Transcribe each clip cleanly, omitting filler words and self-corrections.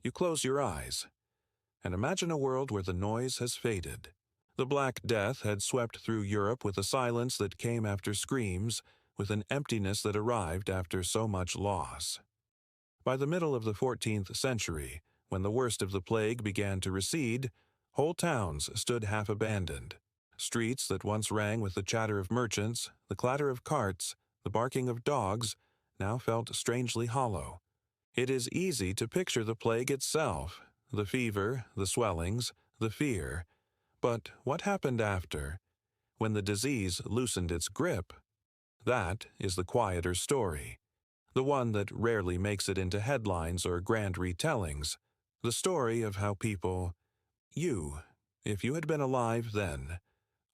You close your eyes and imagine a world where the noise has faded. The Black Death had swept through Europe with a silence that came after screams, with an emptiness that arrived after so much loss. By the middle of the 14th century, when the worst of the plague began to recede, whole towns stood half abandoned. Streets that once rang with the chatter of merchants, the clatter of carts, the barking of dogs, now felt strangely hollow. It is easy to picture the plague itself, the fever, the swellings, the fear. But what happened after, when the disease loosened its grip? That is the quieter story, the one that rarely makes it into headlines or grand retellings, the story of how people, you, if you had been alive then,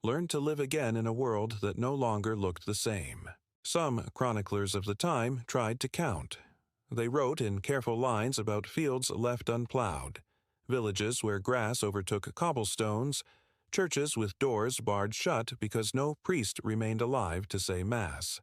learned to live again in a world that no longer looked the same. Some chroniclers of the time tried to count. They wrote in careful lines about fields left unplowed, villages where grass overtook cobblestones, churches with doors barred shut because no priest remained alive to say Mass.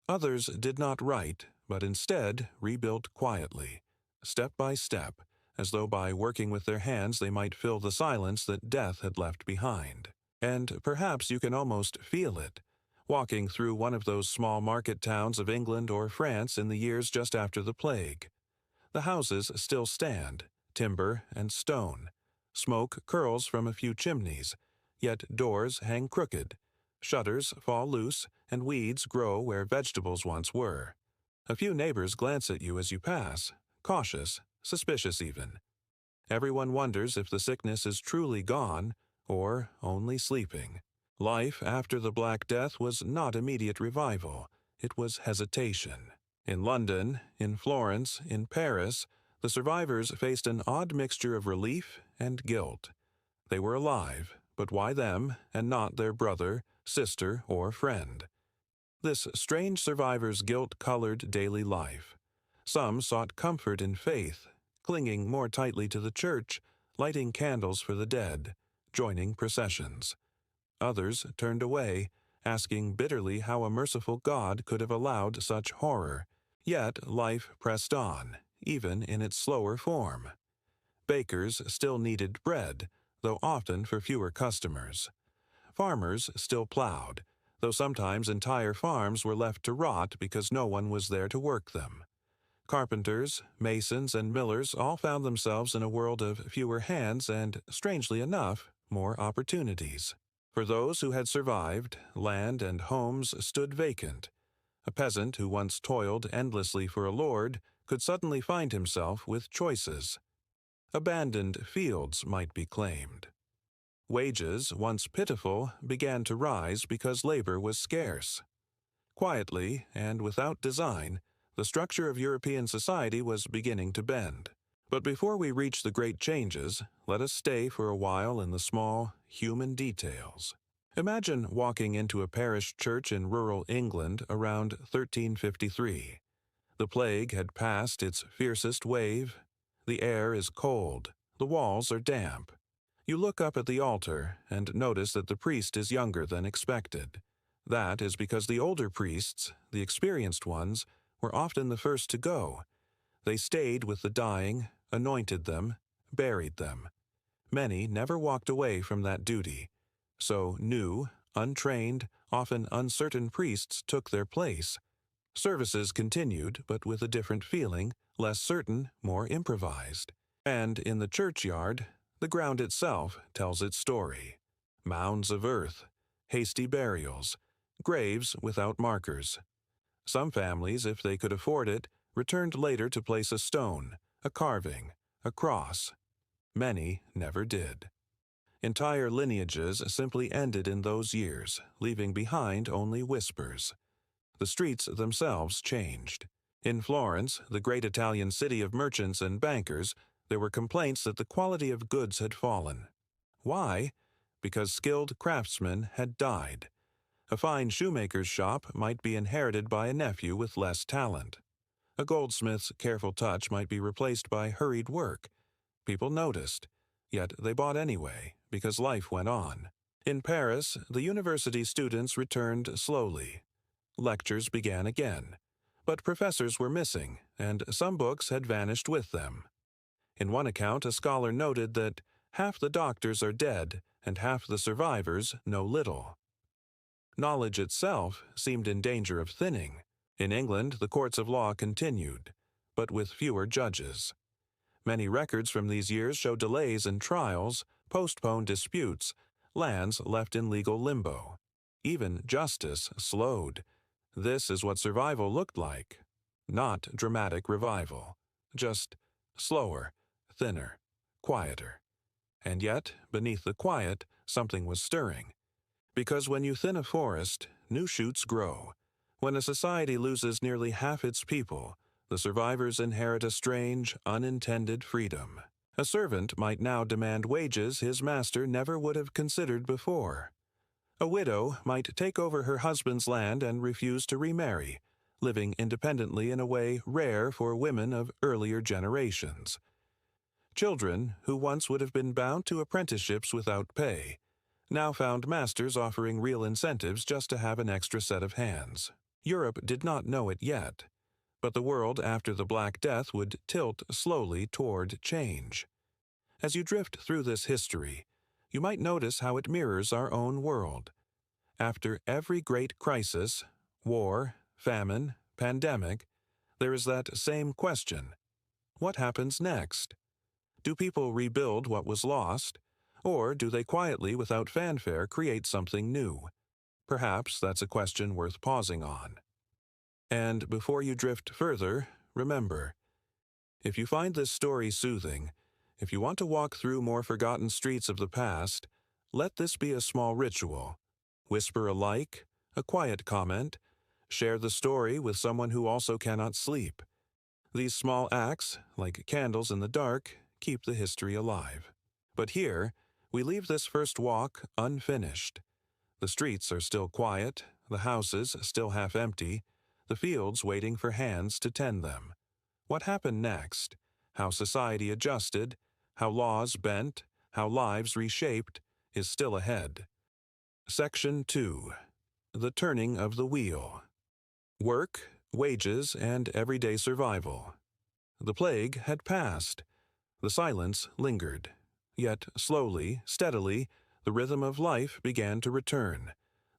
Others did not write, but instead rebuilt quietly, step by step, as though by working with their hands they might fill the silence that death had left behind. And perhaps you can almost feel it, walking through one of those small market towns of England or France in the years just after the plague. The houses still stand, timber and stone. Smoke curls from a few chimneys, yet doors hang crooked. Shutters fall loose, and weeds grow where vegetables once were. A few neighbors glance at you as you pass, cautious, suspicious even. Everyone wonders if the sickness is truly gone or only sleeping. Life after the Black Death was not immediate revival. It was hesitation. In London, in Florence, in Paris, the survivors faced an odd mixture of relief and guilt. They were alive, but why them and not their brother, sister, or friend? This strange survivor's guilt colored daily life. Some sought comfort in faith, clinging more tightly to the church, lighting candles for the dead, joining processions. Others turned away, asking bitterly how a merciful God could have allowed such horror. Yet life pressed on, even in its slower form. Bakers still needed bread, though often for fewer customers. Farmers still plowed, though sometimes entire farms were left to rot because no one was there to work them. Carpenters, masons, and millers all found themselves in a world of fewer hands and, strangely enough, more opportunities. For those who had survived, land and homes stood vacant. A peasant who once toiled endlessly for a lord could suddenly find himself with choices. Abandoned fields might be claimed. Wages, once pitiful, began to rise because labor was scarce. Quietly, and without design, the structure of European society was beginning to bend. But before we reach the great changes, let us stay for a while in the small, human details. Imagine walking into a parish church in rural England around 1353. The plague had passed its fiercest wave. The air is cold. The walls are damp. You look up at the altar and notice that the priest is younger than expected. That is because the older priests, the experienced ones, were often the first to go. They stayed with the dying, anointed them, buried them. Many never walked away from that duty. So new, untrained, often uncertain priests took their place. Services continued, but with a different feeling, less certain, more improvised. And in the churchyard, the ground itself tells its story. Mounds of earth, hasty burials, graves without markers. Some families, if they could afford it, returned later to place a stone, a carving, a cross. Many never did. Entire lineages simply ended in those years, leaving behind only whispers. The streets themselves changed. In Florence, the great Italian city of merchants and bankers, there were complaints that the quality of goods had fallen. Why? Because skilled craftsmen had died. A fine shoemaker's shop might be inherited by a nephew with less talent. A goldsmith's careful touch might be replaced by hurried work. People noticed, yet they bought anyway, because life went on. In Paris, the university students returned slowly. Lectures began again, but professors were missing, and some books had vanished with them. In one account, a scholar noted that half the doctors are dead and half the survivors know little. Knowledge itself seemed in danger of thinning. In England, the courts of law continued, but with fewer judges. Many records from these years show delays in trials, postponed disputes, lands left in legal limbo. Even justice slowed. This is what survival looked like. Not dramatic revival. Just slower, thinner, quieter. And yet, beneath the quiet, something was stirring. Because when you thin a forest, new shoots grow. When a society loses nearly half its people, the survivors inherit a strange, unintended freedom. A servant might now demand wages his master never would have considered before. A widow might take over her husband's land and refuse to remarry, living independently in a way rare for women of earlier generations. Children, who once would have been bound to apprenticeships without pay, now found masters offering real incentives just to have an extra set of hands. Europe did not know it yet, but the world after the Black Death would tilt slowly toward change. As you drift through this history, you might notice how it mirrors our own world. After every great crisis, war, famine, pandemic, there is that same question. What happens next? Do people rebuild what was lost, or do they quietly, without fanfare, create something new? Perhaps that's a question worth pausing on. And before you drift further, remember, if you find this story soothing, if you want to walk through more forgotten streets of the past, let this be a small ritual. Whisper a like, a quiet comment, share the story with someone who also cannot sleep. These small acts, like candles in the dark, keep the history alive. But here, we leave this first walk unfinished. The streets are still quiet, the houses still half empty, the fields waiting for hands to tend them. What happened next? How society adjusted, how laws bent, how lives reshaped, is still ahead. Section 2. The Turning of the Wheel. Work, wages, and everyday survival. The plague had passed. The silence lingered. Yet slowly, steadily, the rhythm of life began to return,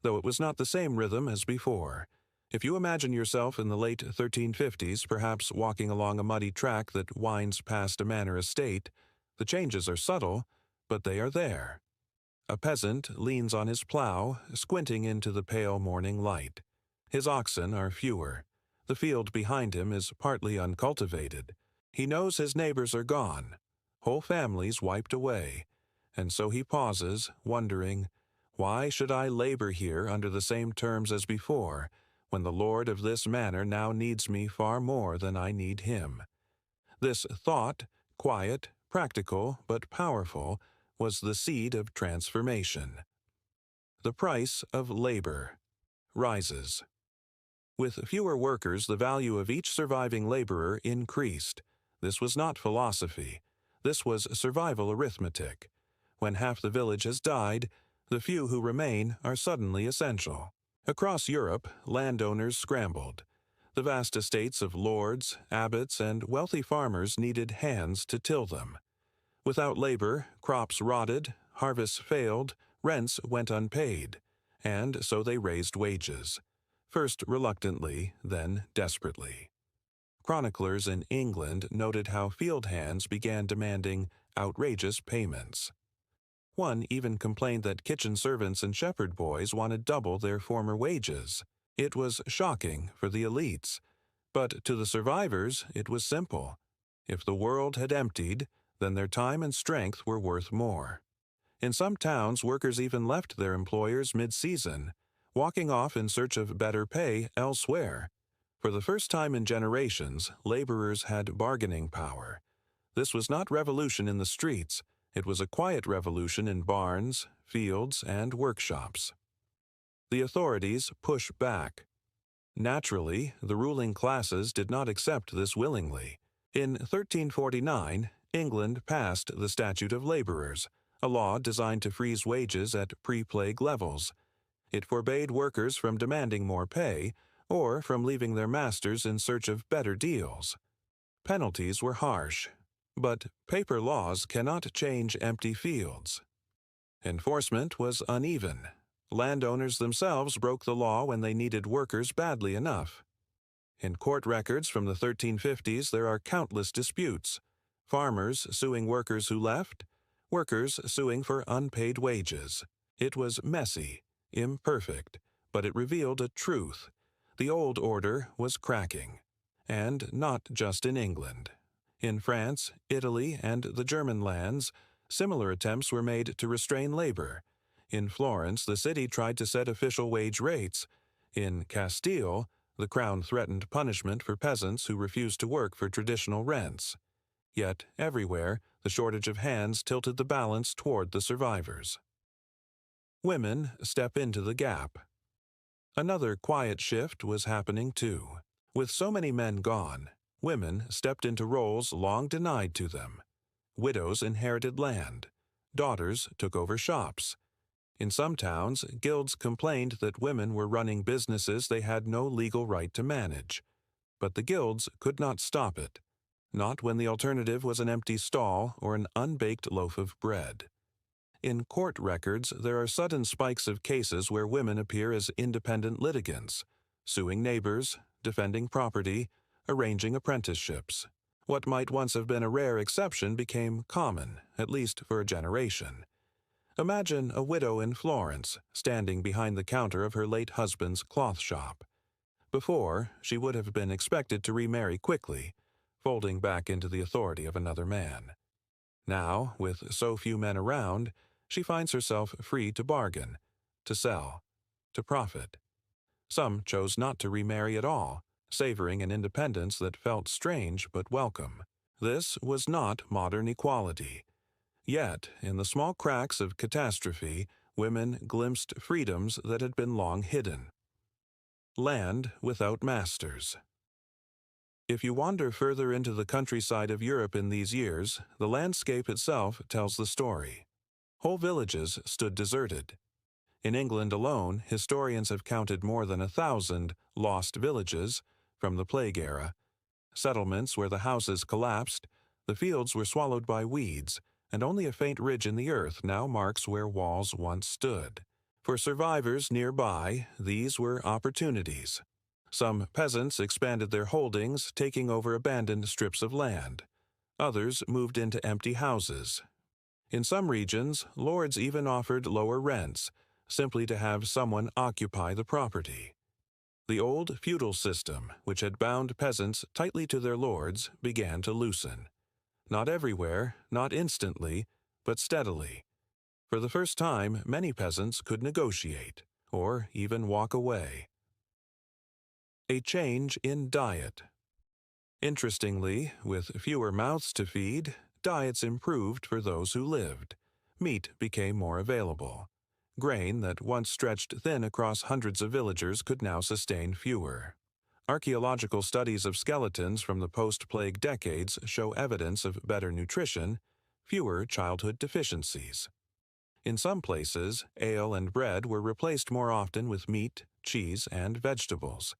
though it was not the same rhythm as before. If you imagine yourself in the late 1350s, perhaps walking along a muddy track that winds past a manor estate, the changes are subtle, but they are there. A peasant leans on his plow, squinting into the pale morning light. His oxen are fewer. The field behind him is partly uncultivated. He knows his neighbors are gone, whole families wiped away, and so he pauses, wondering, why should I labor here under the same terms as before, when the lord of this manor now needs me far more than I need him? This thought, quiet, practical, but powerful, was the seed of transformation. The price of labor rises. With fewer workers, the value of each surviving laborer increased. This was not philosophy. This was survival arithmetic. When half the village has died, the few who remain are suddenly essential. Across Europe, landowners scrambled. The vast estates of lords, abbots, and wealthy farmers needed hands to till them. Without labor, crops rotted, harvests failed, rents went unpaid, and so they raised wages, first reluctantly, then desperately. Chroniclers in England noted how field hands began demanding outrageous payments. One even complained that kitchen servants and shepherd boys wanted double their former wages. It was shocking for the elites, but to the survivors it was simple. If the world had emptied, then their time and strength were worth more. In some towns, workers even left their employers mid-season, walking off in search of better pay elsewhere. For the first time in generations, laborers had bargaining power. This was not revolution in the streets. It was a quiet revolution in barns, fields, and workshops. The authorities push back. Naturally, the ruling classes did not accept this willingly. In 1349, England passed the Statute of Laborers, a law designed to freeze wages at pre-plague levels. It forbade workers from demanding more pay or from leaving their masters in search of better deals. Penalties were harsh. But paper laws cannot change empty fields. Enforcement was uneven. Landowners themselves broke the law when they needed workers badly enough. In court records from the 1350s, there are countless disputes. Farmers suing workers who left, workers suing for unpaid wages. It was messy, imperfect, but it revealed a truth. The old order was cracking. And not just in England. In France, Italy, and the German lands, similar attempts were made to restrain labor. In Florence, the city tried to set official wage rates. In Castile, the crown threatened punishment for peasants who refused to work for traditional rents. Yet, everywhere, the shortage of hands tilted the balance toward the survivors. Women step into the gap. Another quiet shift was happening too. With so many men gone, women stepped into roles long denied to them. Widows inherited land. Daughters took over shops. In some towns, guilds complained that women were running businesses they had no legal right to manage. But the guilds could not stop it. Not when the alternative was an empty stall or an unbaked loaf of bread. In court records, there are sudden spikes of cases where women appear as independent litigants, suing neighbors, defending property, arranging apprenticeships. What might once have been a rare exception became common, at least for a generation. Imagine a widow in Florence, standing behind the counter of her late husband's cloth shop. Before, she would have been expected to remarry quickly, folding back into the authority of another man. Now, with so few men around, she finds herself free to bargain, to sell, to profit. Some chose not to remarry at all, savoring an independence that felt strange but welcome. This was not modern equality. Yet, in the small cracks of catastrophe, women glimpsed freedoms that had been long hidden. Land without masters. If you wander further into the countryside of Europe in these years, the landscape itself tells the story. Whole villages stood deserted. In England alone, historians have counted more than 1,000 lost villages from the plague era. Settlements where the houses collapsed, the fields were swallowed by weeds, and only a faint ridge in the earth now marks where walls once stood. For survivors nearby, these were opportunities. Some peasants expanded their holdings, taking over abandoned strips of land. Others moved into empty houses. In some regions, lords even offered lower rents, simply to have someone occupy the property. The old feudal system, which had bound peasants tightly to their lords, began to loosen. Not everywhere, not instantly, but steadily. For the first time, many peasants could negotiate, or even walk away. A change in diet. Interestingly, with fewer mouths to feed, diets improved for those who lived. Meat became more available. Grain that once stretched thin across hundreds of villagers could now sustain fewer. Archaeological studies of skeletons from the post-plague decades show evidence of better nutrition, fewer childhood deficiencies. In some places, ale and bread were replaced more often with meat, cheese, and vegetables.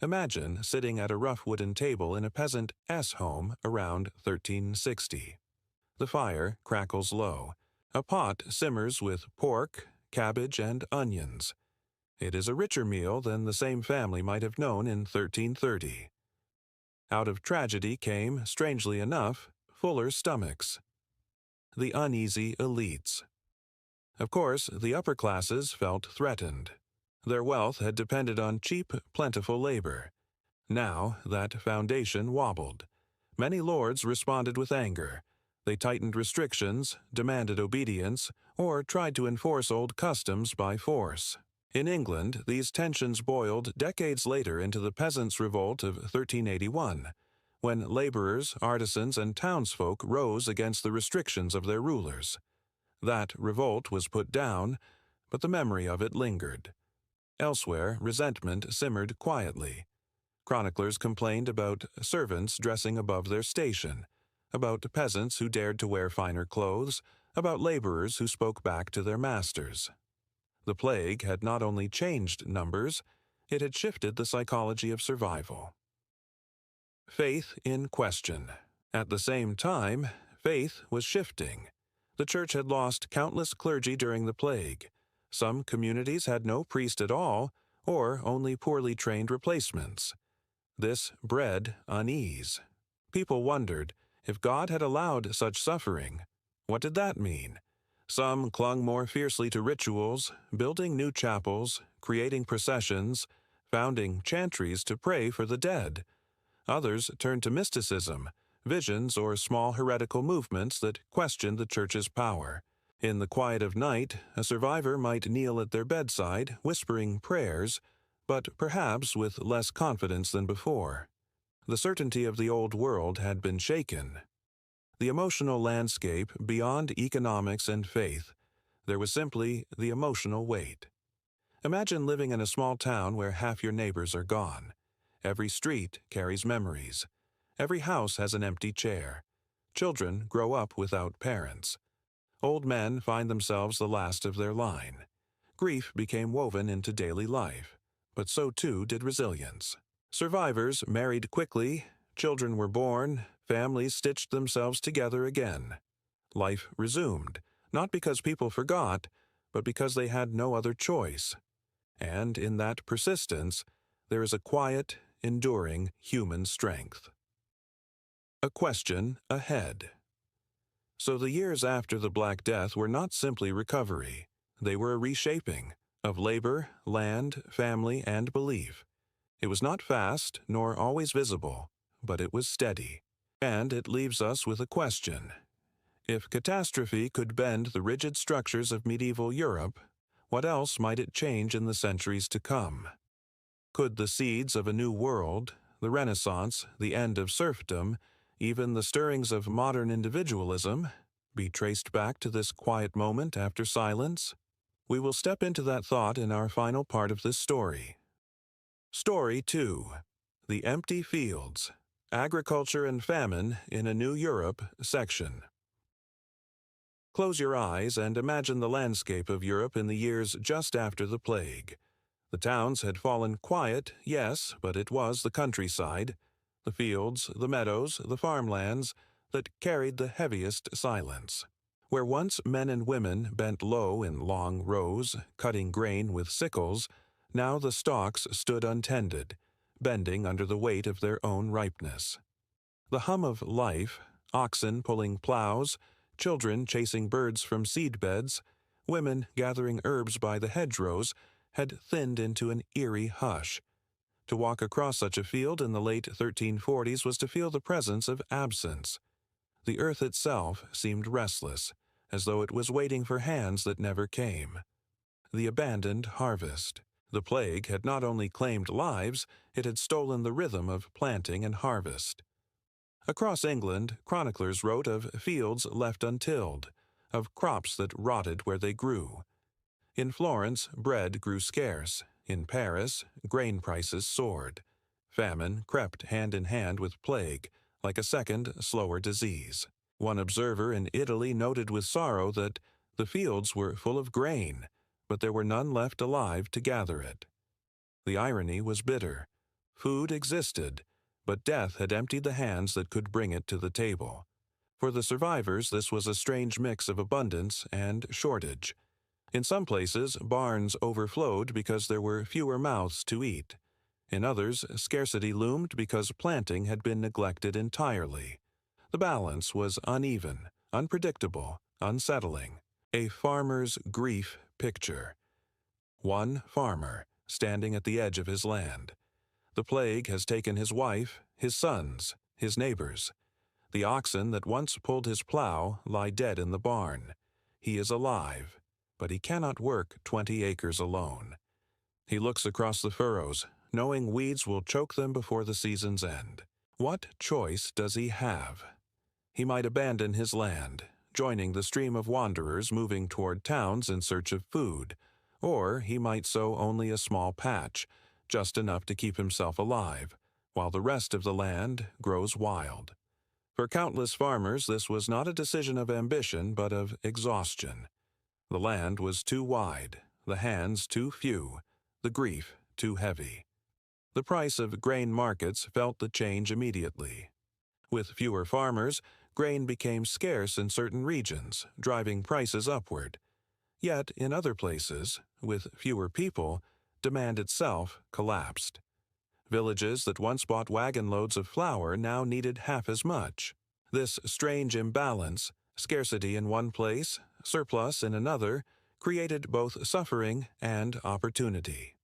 Imagine sitting at a rough wooden table in a peasant home around 1360. The fire crackles low. A pot simmers with pork, cabbage, and onions. It is a richer meal than the same family might have known in 1330. Out of tragedy came, strangely enough, fuller stomachs. The uneasy elites. Of course, the upper classes felt threatened. Their wealth had depended on cheap, plentiful labor. Now that foundation wobbled. Many lords responded with anger. They tightened restrictions, demanded obedience, or tried to enforce old customs by force. In England, these tensions boiled decades later into the Peasants' Revolt of 1381, when laborers, artisans, and townsfolk rose against the restrictions of their rulers. That revolt was put down, but the memory of it lingered. Elsewhere, resentment simmered quietly. Chroniclers complained about servants dressing above their station, about peasants who dared to wear finer clothes, about laborers who spoke back to their masters. The plague had not only changed numbers, it had shifted the psychology of survival. Faith in question. At the same time, faith was shifting. The church had lost countless clergy during the plague. Some communities had no priest at all, or only poorly trained replacements. This bred unease. People wondered, if God had allowed such suffering, what did that mean? Some clung more fiercely to rituals, building new chapels, creating processions, founding chantries to pray for the dead. Others turned to mysticism, visions, or small heretical movements that questioned the church's power. In the quiet of night, a survivor might kneel at their bedside, whispering prayers, but perhaps with less confidence than before. The certainty of the old world had been shaken. The emotional landscape beyond economics and faith, there was simply the emotional weight. Imagine living in a small town where half your neighbors are gone. Every street carries memories. Every house has an empty chair. Children grow up without parents. Old men find themselves the last of their line. Grief became woven into daily life, but so too did resilience. Survivors married quickly, children were born, families stitched themselves together again. Life resumed, not because people forgot, but because they had no other choice. And in that persistence, there is a quiet, enduring human strength. A question ahead. So the years after the Black Death were not simply recovery. They were a reshaping of labor, land, family, and belief. It was not fast, nor always visible, but it was steady. And it leaves us with a question. If catastrophe could bend the rigid structures of medieval Europe, what else might it change in the centuries to come? Could the seeds of a new world, the Renaissance, the end of serfdom, even the stirrings of modern individualism, be traced back to this quiet moment after silence? We will step into that thought in our final part of this story. Story 2. The Empty Fields, Agriculture and Famine in a New Europe section. Close your eyes and imagine the landscape of Europe in the years just after the plague. The towns had fallen quiet, yes, but it was the countryside, the fields, the meadows, the farmlands, that carried the heaviest silence. Where once men and women bent low in long rows, cutting grain with sickles, now the stalks stood untended, bending under the weight of their own ripeness. The hum of life, oxen pulling plows, children chasing birds from seedbeds, women gathering herbs by the hedgerows, had thinned into an eerie hush. To walk across such a field in the late 1340s was to feel the presence of absence. The earth itself seemed restless, as though it was waiting for hands that never came. The abandoned harvest. The plague had not only claimed lives, it had stolen the rhythm of planting and harvest. Across England, chroniclers wrote of fields left untilled, of crops that rotted where they grew. In Florence, bread grew scarce. In Paris, grain prices soared. Famine crept hand in hand with plague, like a second, slower disease. One observer in Italy noted with sorrow that the fields were full of grain, but there were none left alive to gather it. The irony was bitter. Food existed, but death had emptied the hands that could bring it to the table. For the survivors, this was a strange mix of abundance and shortage. In some places, barns overflowed because there were fewer mouths to eat. In others, scarcity loomed because planting had been neglected entirely. The balance was uneven, unpredictable, unsettling. A farmer's grief picture. One farmer, standing at the edge of his land. The plague has taken his wife, his sons, his neighbors. The oxen that once pulled his plow lie dead in the barn. He is alive, but he cannot work 20 acres alone. He looks across the furrows, knowing weeds will choke them before the season's end. What choice does he have? He might abandon his land, joining the stream of wanderers moving toward towns in search of food, or he might sow only a small patch, just enough to keep himself alive, while the rest of the land grows wild. For countless farmers, this was not a decision of ambition, but of exhaustion. The land was too wide, the hands too few, the grief too heavy. The price of grain markets felt the change immediately. With fewer farmers, grain became scarce in certain regions, driving prices upward. Yet, in other places, with fewer people, demand itself collapsed. Villages that once bought wagon loads of flour now needed half as much. This strange imbalance, scarcity in one place, surplus in another, created both suffering and opportunity.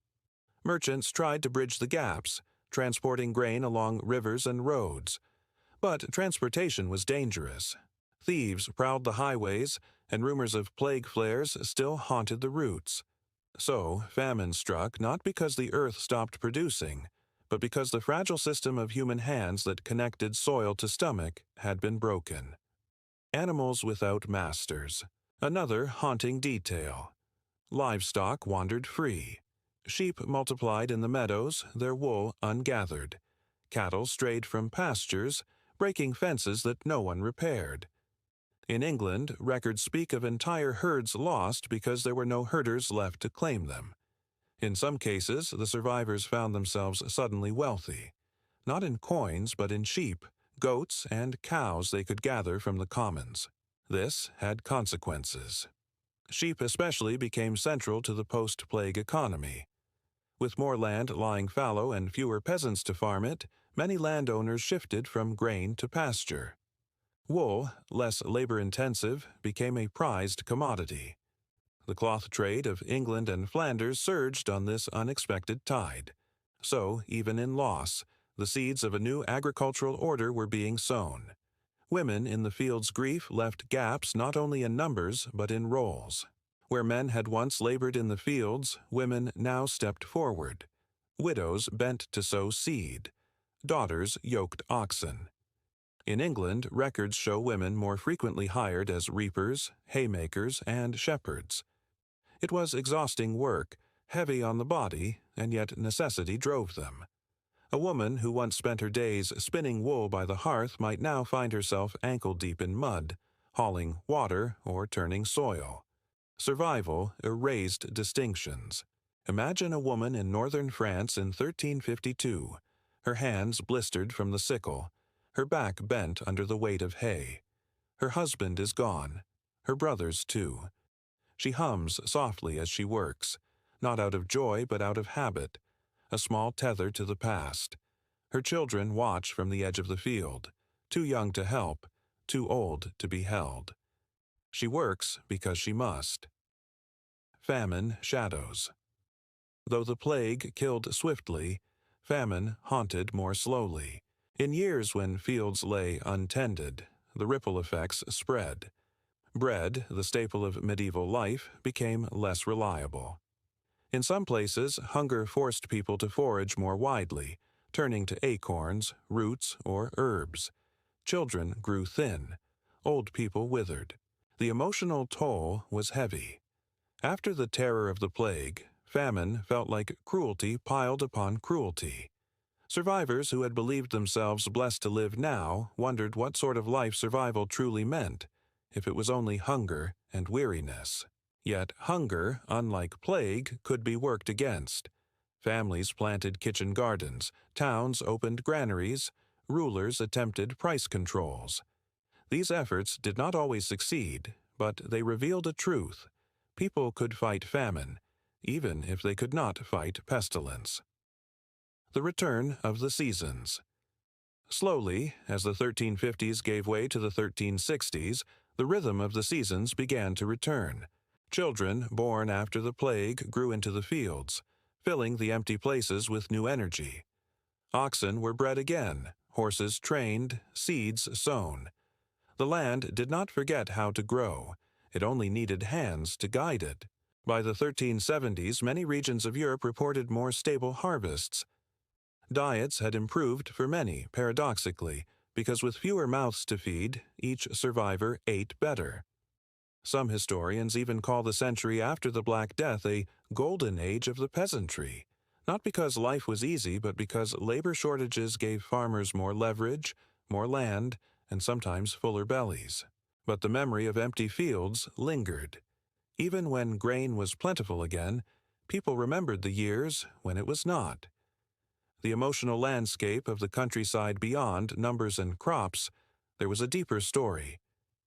Merchants tried to bridge the gaps, transporting grain along rivers and roads. But transportation was dangerous. Thieves prowled the highways, and rumors of plague flares still haunted the routes. So, famine struck not because the earth stopped producing, but because the fragile system of human hands that connected soil to stomach had been broken. Animals without masters. Another haunting detail. Livestock wandered free. Sheep multiplied in the meadows, their wool ungathered. Cattle strayed from pastures, breaking fences that no one repaired. In England, records speak of entire herds lost because there were no herders left to claim them. In some cases, the survivors found themselves suddenly wealthy, not in coins but in sheep, goats, and cows they could gather from the commons. This had consequences. Sheep especially became central to the post-plague economy. With more land lying fallow and fewer peasants to farm it, many landowners shifted from grain to pasture. Wool, less labor-intensive, became a prized commodity. The cloth trade of England and Flanders surged on this unexpected tide. So, even in loss, the seeds of a new agricultural order were being sown. Women in the field's grief left gaps not only in numbers but in roles. Where men had once labored in the fields, women now stepped forward. Widows bent to sow seed. Daughters yoked oxen. In England, records show women more frequently hired as reapers, haymakers, and shepherds. It was exhausting work, heavy on the body, and yet necessity drove them. A woman who once spent her days spinning wool by the hearth might now find herself ankle-deep in mud, hauling water or turning soil. Survival erased distinctions. Imagine a woman in northern France in 1352, her hands blistered from the sickle, her back bent under the weight of hay. Her husband is gone, her brothers too. She hums softly as she works, not out of joy but out of habit, a small tether to the past. Her children watch from the edge of the field, too young to help, too old to be held. She works because she must. Famine shadows. Though the plague killed swiftly, famine haunted more slowly. In years when fields lay untended, the ripple effects spread. Bread, the staple of medieval life, became less reliable. In some places, hunger forced people to forage more widely, turning to acorns, roots, or herbs. Children grew thin. Old people withered. The emotional toll was heavy. After the terror of the plague, famine felt like cruelty piled upon cruelty. Survivors who had believed themselves blessed to live now wondered what sort of life survival truly meant, if it was only hunger and weariness. Yet hunger, unlike plague, could be worked against. Families planted kitchen gardens, towns opened granaries, rulers attempted price controls. These efforts did not always succeed, but they revealed a truth. People could fight famine, even if they could not fight pestilence. The return of the seasons. Slowly, as the 1350s gave way to the 1360s, the rhythm of the seasons began to return. Children born after the plague grew into the fields, filling the empty places with new energy. Oxen were bred again, horses trained, seeds sown. The land did not forget how to grow. It only needed hands to guide it. By the 1370s, many regions of Europe reported more stable harvests. Diets had improved for many, paradoxically, because with fewer mouths to feed, each survivor ate better. Some historians even call the century after the Black Death a golden age of the peasantry, not because life was easy, but because labor shortages gave farmers more leverage, more land, and sometimes fuller bellies. But the memory of empty fields lingered. Even when grain was plentiful again, people remembered the years when it was not. The emotional landscape of the countryside beyond numbers and crops, there was a deeper story,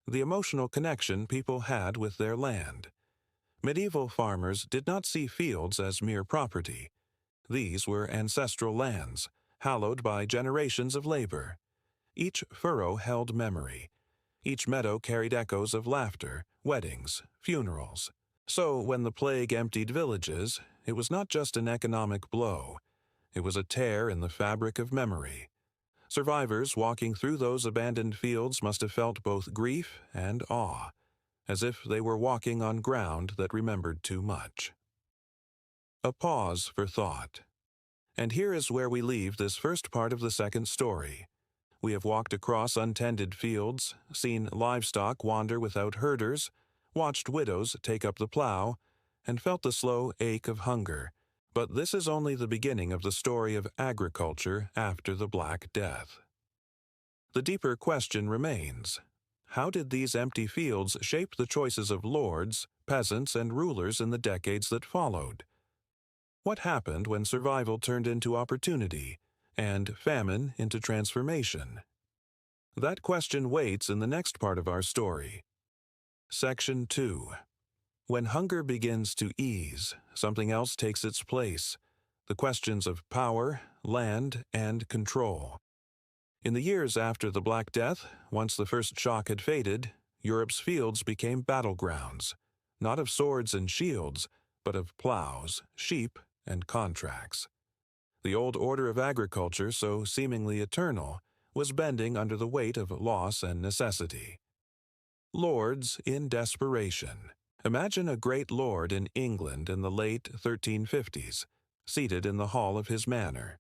the emotional connection people had with their land. Medieval farmers did not see fields as mere property. These were ancestral lands, hallowed by generations of labor. Each furrow held memory. Each meadow carried echoes of laughter, weddings, funerals. So when the plague emptied villages, it was not just an economic blow. It was a tear in the fabric of memory. Survivors walking through those abandoned fields must have felt both grief and awe, as if they were walking on ground that remembered too much. A pause for thought. And here is where we leave this first part of the second story. We have walked across untended fields, seen livestock wander without herders, watched widows take up the plow, and felt the slow ache of hunger. But this is only the beginning of the story of agriculture after the Black Death. The deeper question remains: how did these empty fields shape the choices of lords, peasants, and rulers in the decades that followed? What happened when survival turned into opportunity, and famine into transformation? That question waits in the next part of our story. Section 2. When hunger begins to ease, something else takes its place: the questions of power, land, and control. In the years after the Black Death, once the first shock had faded, Europe's fields became battlegrounds, not of swords and shields, but of plows, sheep, and contracts. The old order of agriculture, so seemingly eternal, was bending under the weight of loss and necessity. Lords in desperation. Imagine a great lord in England in the late 1350s, seated in the hall of his manor.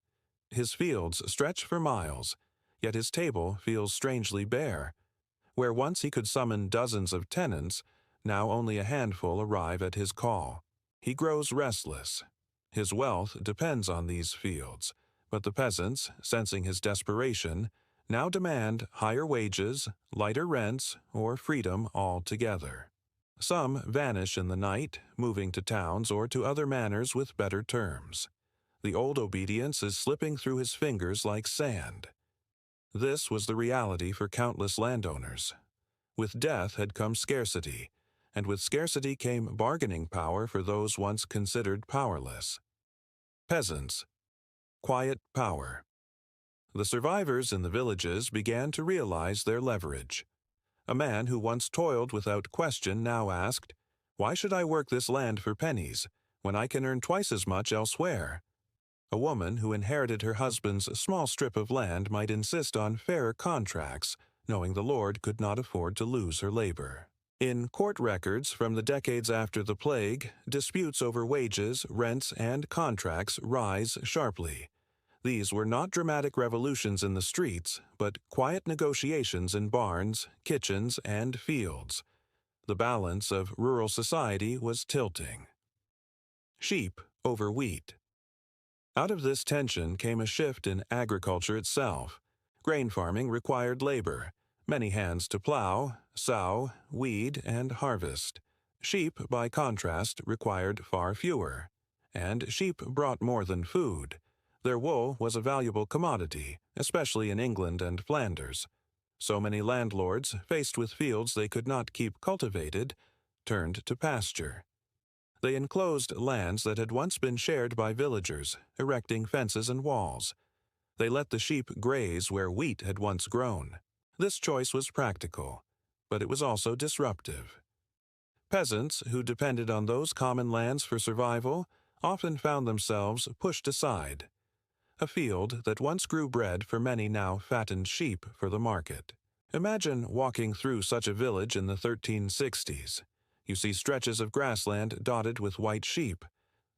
His fields stretch for miles, yet his table feels strangely bare. Where once he could summon dozens of tenants, now only a handful arrive at his call. He grows restless. His wealth depends on these fields, but the peasants, sensing his desperation, now demand higher wages, lighter rents, or freedom altogether. Some vanish in the night, moving to towns or to other manors with better terms. The old obedience is slipping through his fingers like sand. This was the reality for countless landowners. With death had come scarcity, and with scarcity came bargaining power for those once considered powerless. Peasants. Quiet power. The survivors in the villages began to realize their leverage. A man who once toiled without question now asked, "Why should I work this land for pennies, when I can earn twice as much elsewhere?" A woman who inherited her husband's small strip of land might insist on fairer contracts, knowing the lord could not afford to lose her labor. In court records from the decades after the plague, disputes over wages, rents, and contracts rise sharply. These were not dramatic revolutions in the streets, but quiet negotiations in barns, kitchens, and fields. The balance of rural society was tilting. Sheep over wheat. Out of this tension came a shift in agriculture itself. Grain farming required labor, many hands to plow, sow, weed, and harvest. Sheep, by contrast, required far fewer. And sheep brought more than food. Their wool was a valuable commodity, especially in England and Flanders. So many landlords, faced with fields they could not keep cultivated, turned to pasture. They enclosed lands that had once been shared by villagers, erecting fences and walls. They let the sheep graze where wheat had once grown. This choice was practical, but it was also disruptive. Peasants, who depended on those common lands for survival, often found themselves pushed aside. A field that once grew bread for many now fattened sheep for the market. Imagine walking through such a village in the 1360s. You see stretches of grassland dotted with white sheep,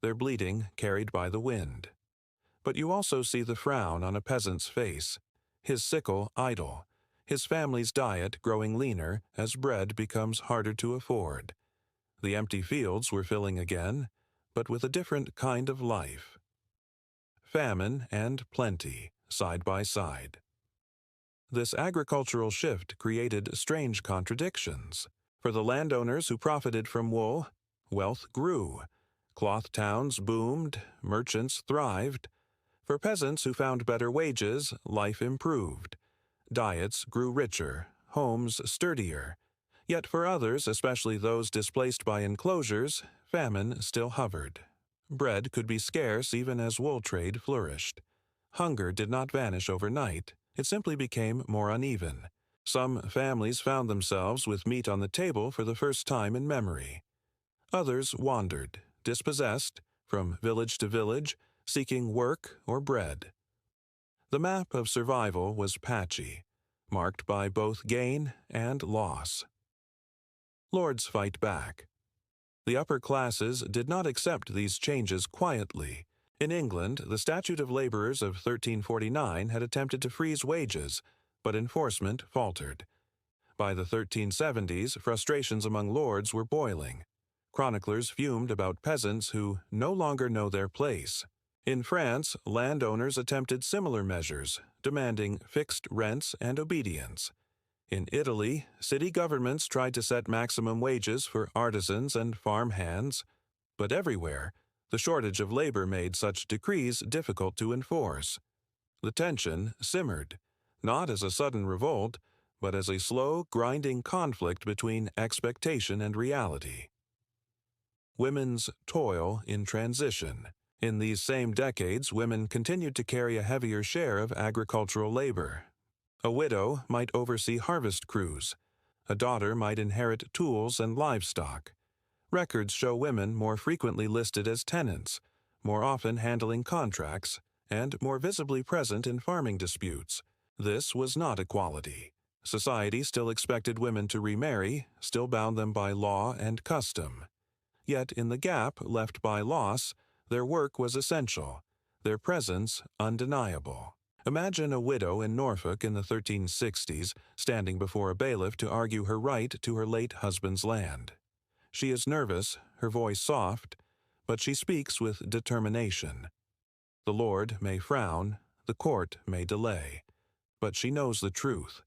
their bleating carried by the wind. But you also see the frown on a peasant's face, his sickle idle, his family's diet growing leaner as bread becomes harder to afford. The empty fields were filling again, but with a different kind of life. Famine and plenty, side by side. This agricultural shift created strange contradictions. For the landowners who profited from wool, wealth grew. Cloth towns boomed, merchants thrived. For peasants who found better wages, life improved. Diets grew richer, homes sturdier. Yet for others, especially those displaced by enclosures, famine still hovered. Bread could be scarce even as wool trade flourished. Hunger did not vanish overnight, it simply became more uneven. Some families found themselves with meat on the table for the first time in memory. Others wandered, dispossessed, from village to village, seeking work or bread. The map of survival was patchy, marked by both gain and loss. Lords fight back. The upper classes did not accept these changes quietly. In England, the Statute of Labourers of 1349 had attempted to freeze wages, but enforcement faltered. By the 1370s, frustrations among lords were boiling. Chroniclers fumed about peasants who no longer know their place. In France, landowners attempted similar measures, demanding fixed rents and obedience. In Italy, city governments tried to set maximum wages for artisans and farm hands, but everywhere, the shortage of labor made such decrees difficult to enforce. The tension simmered, not as a sudden revolt, but as a slow, grinding conflict between expectation and reality. Women's toil in transition. In these same decades, women continued to carry a heavier share of agricultural labor. A widow might oversee harvest crews. A daughter might inherit tools and livestock. Records show women more frequently listed as tenants, more often handling contracts, and more visibly present in farming disputes. This was not equality. Society still expected women to remarry, still bound them by law and custom. Yet in the gap left by loss, their work was essential, their presence undeniable. Imagine a widow in Norfolk in the 1360s standing before a bailiff to argue her right to her late husband's land. She is nervous, her voice soft, but she speaks with determination. The Lord may frown, the court may delay, but she knows the truth.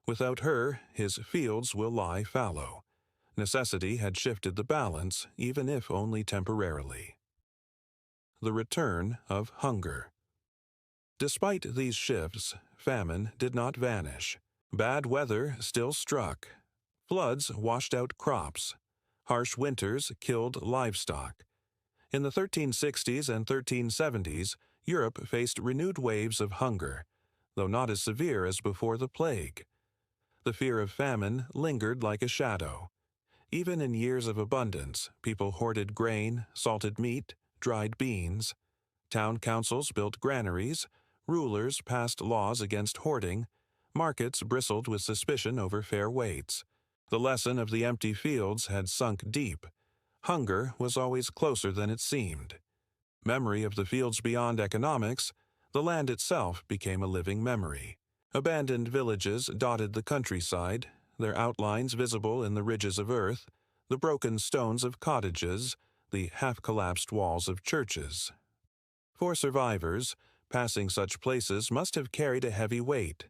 Without her, his fields will lie fallow. Necessity had shifted the balance, even if only temporarily. The return of hunger. Despite these shifts, famine did not vanish. Bad weather still struck. Floods washed out crops. Harsh winters killed livestock. In the 1360s and 1370s, Europe faced renewed waves of hunger, though not as severe as before the plague. The fear of famine lingered like a shadow. Even in years of abundance, people hoarded grain, salted meat, dried beans. Town councils built granaries, rulers passed laws against hoarding, markets bristled with suspicion over fair weights. The lesson of the empty fields had sunk deep. Hunger was always closer than it seemed. Memory of the fields beyond economics, the land itself became a living memory. Abandoned villages dotted the countryside, their outlines visible in the ridges of earth, the broken stones of cottages, the half-collapsed walls of churches. For survivors, passing such places must have carried a heavy weight.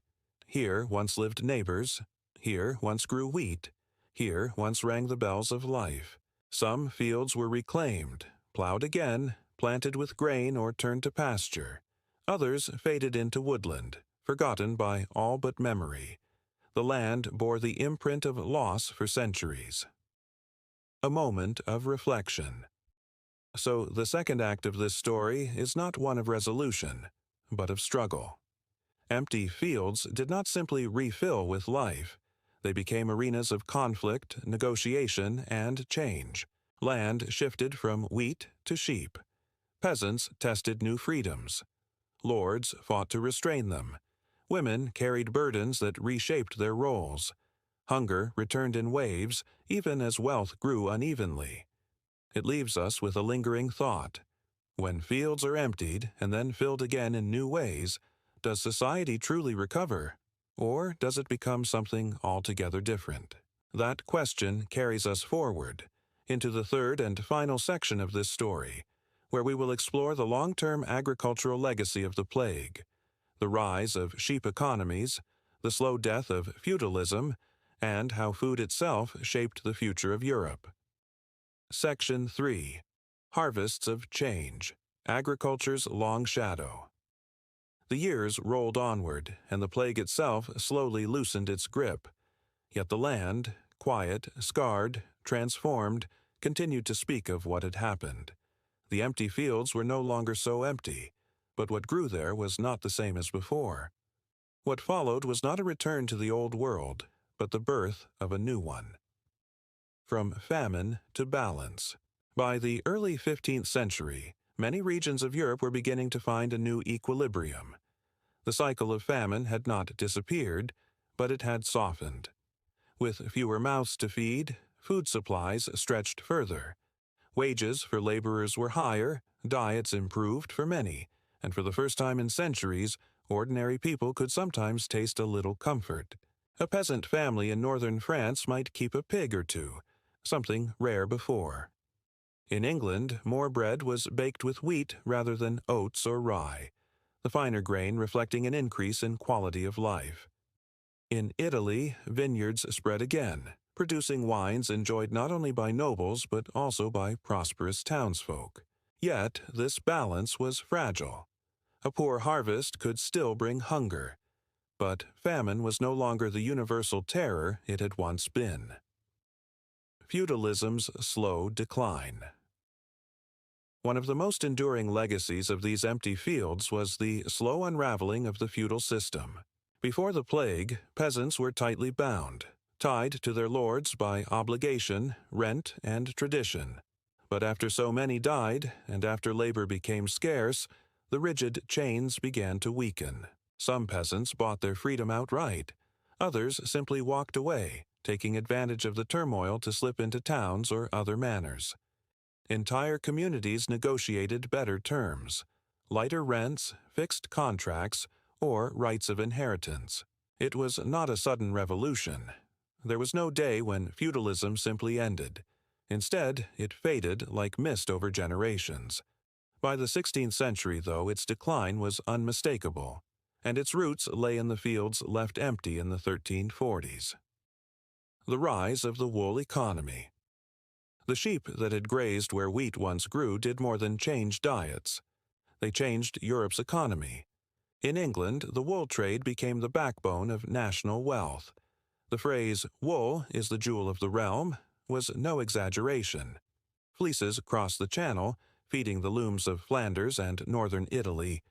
Here once lived neighbors. Here once grew wheat. Here once rang the bells of life. Some fields were reclaimed, plowed again, planted with grain or turned to pasture. Others faded into woodland, forgotten by all but memory. The land bore the imprint of loss for centuries. A moment of reflection. So the second act of this story is not one of resolution, but of struggle. Empty fields did not simply refill with life. They became arenas of conflict, negotiation, and change. Land shifted from wheat to sheep. Peasants tested new freedoms. Lords fought to restrain them. Women carried burdens that reshaped their roles. Hunger returned in waves, even as wealth grew unevenly. It leaves us with a lingering thought. When fields are emptied and then filled again in new ways, does society truly recover? Or does it become something altogether different? That question carries us forward, into the third and final section of this story, where we will explore the long-term agricultural legacy of the plague, the rise of sheep economies, the slow death of feudalism, and how food itself shaped the future of Europe. Section 3. Harvests of Change. Agriculture's Long Shadow. The years rolled onward, and the plague itself slowly loosened its grip. Yet the land, quiet, scarred, transformed, continued to speak of what had happened. The empty fields were no longer so empty, but what grew there was not the same as before. What followed was not a return to the old world, but the birth of a new one. From famine to balance. By the early 15th century, many regions of Europe were beginning to find a new equilibrium. The cycle of famine had not disappeared, but it had softened. With fewer mouths to feed, food supplies stretched further. Wages for laborers were higher, diets improved for many, and for the first time in centuries, ordinary people could sometimes taste a little comfort. A peasant family in northern France might keep a pig or two, something rare before. In England, more bread was baked with wheat rather than oats or rye, the finer grain reflecting an increase in quality of life. In Italy, vineyards spread again, producing wines enjoyed not only by nobles but also by prosperous townsfolk. Yet this balance was fragile. A poor harvest could still bring hunger, but famine was no longer the universal terror it had once been. Feudalism's slow decline. One of the most enduring legacies of these empty fields was the slow unraveling of the feudal system. Before the plague, peasants were tightly bound, tied to their lords by obligation, rent, and tradition. But after so many died, and after labor became scarce, the rigid chains began to weaken. Some peasants bought their freedom outright. Others simply walked away, taking advantage of the turmoil to slip into towns or other manors. Entire communities negotiated better terms, lighter rents, fixed contracts, or rights of inheritance. It was not a sudden revolution. There was no day when feudalism simply ended. Instead, it faded like mist over generations. By the 16th century, though, its decline was unmistakable, and its roots lay in the fields left empty in the 1340s. The rise of the wool economy. The sheep that had grazed where wheat once grew did more than change diets. They changed Europe's economy. In England, the wool trade became the backbone of national wealth. The phrase, "wool is the jewel of the realm," was no exaggeration. Fleeces crossed the Channel, feeding the looms of Flanders and northern Italy.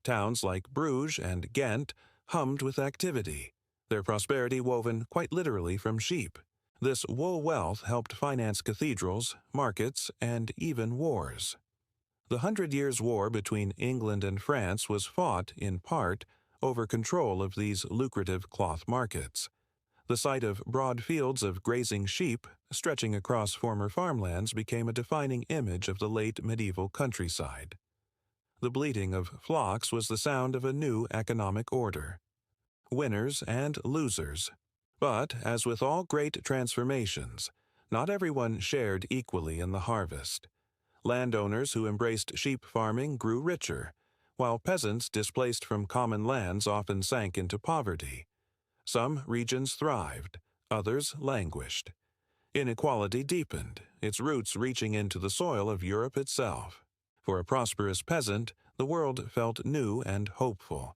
Towns like Bruges and Ghent hummed with activity, their prosperity woven quite literally from sheep. This wool wealth helped finance cathedrals, markets, and even wars. The 100 Years' War between England and France was fought, in part, over control of these lucrative cloth markets. The sight of broad fields of grazing sheep stretching across former farmlands became a defining image of the late medieval countryside. The bleating of flocks was the sound of a new economic order. Winners and losers. But, as with all great transformations, not everyone shared equally in the harvest. Landowners who embraced sheep farming grew richer, while peasants displaced from common lands often sank into poverty. Some regions thrived, others languished. Inequality deepened, its roots reaching into the soil of Europe itself. For a prosperous peasant, the world felt new and hopeful.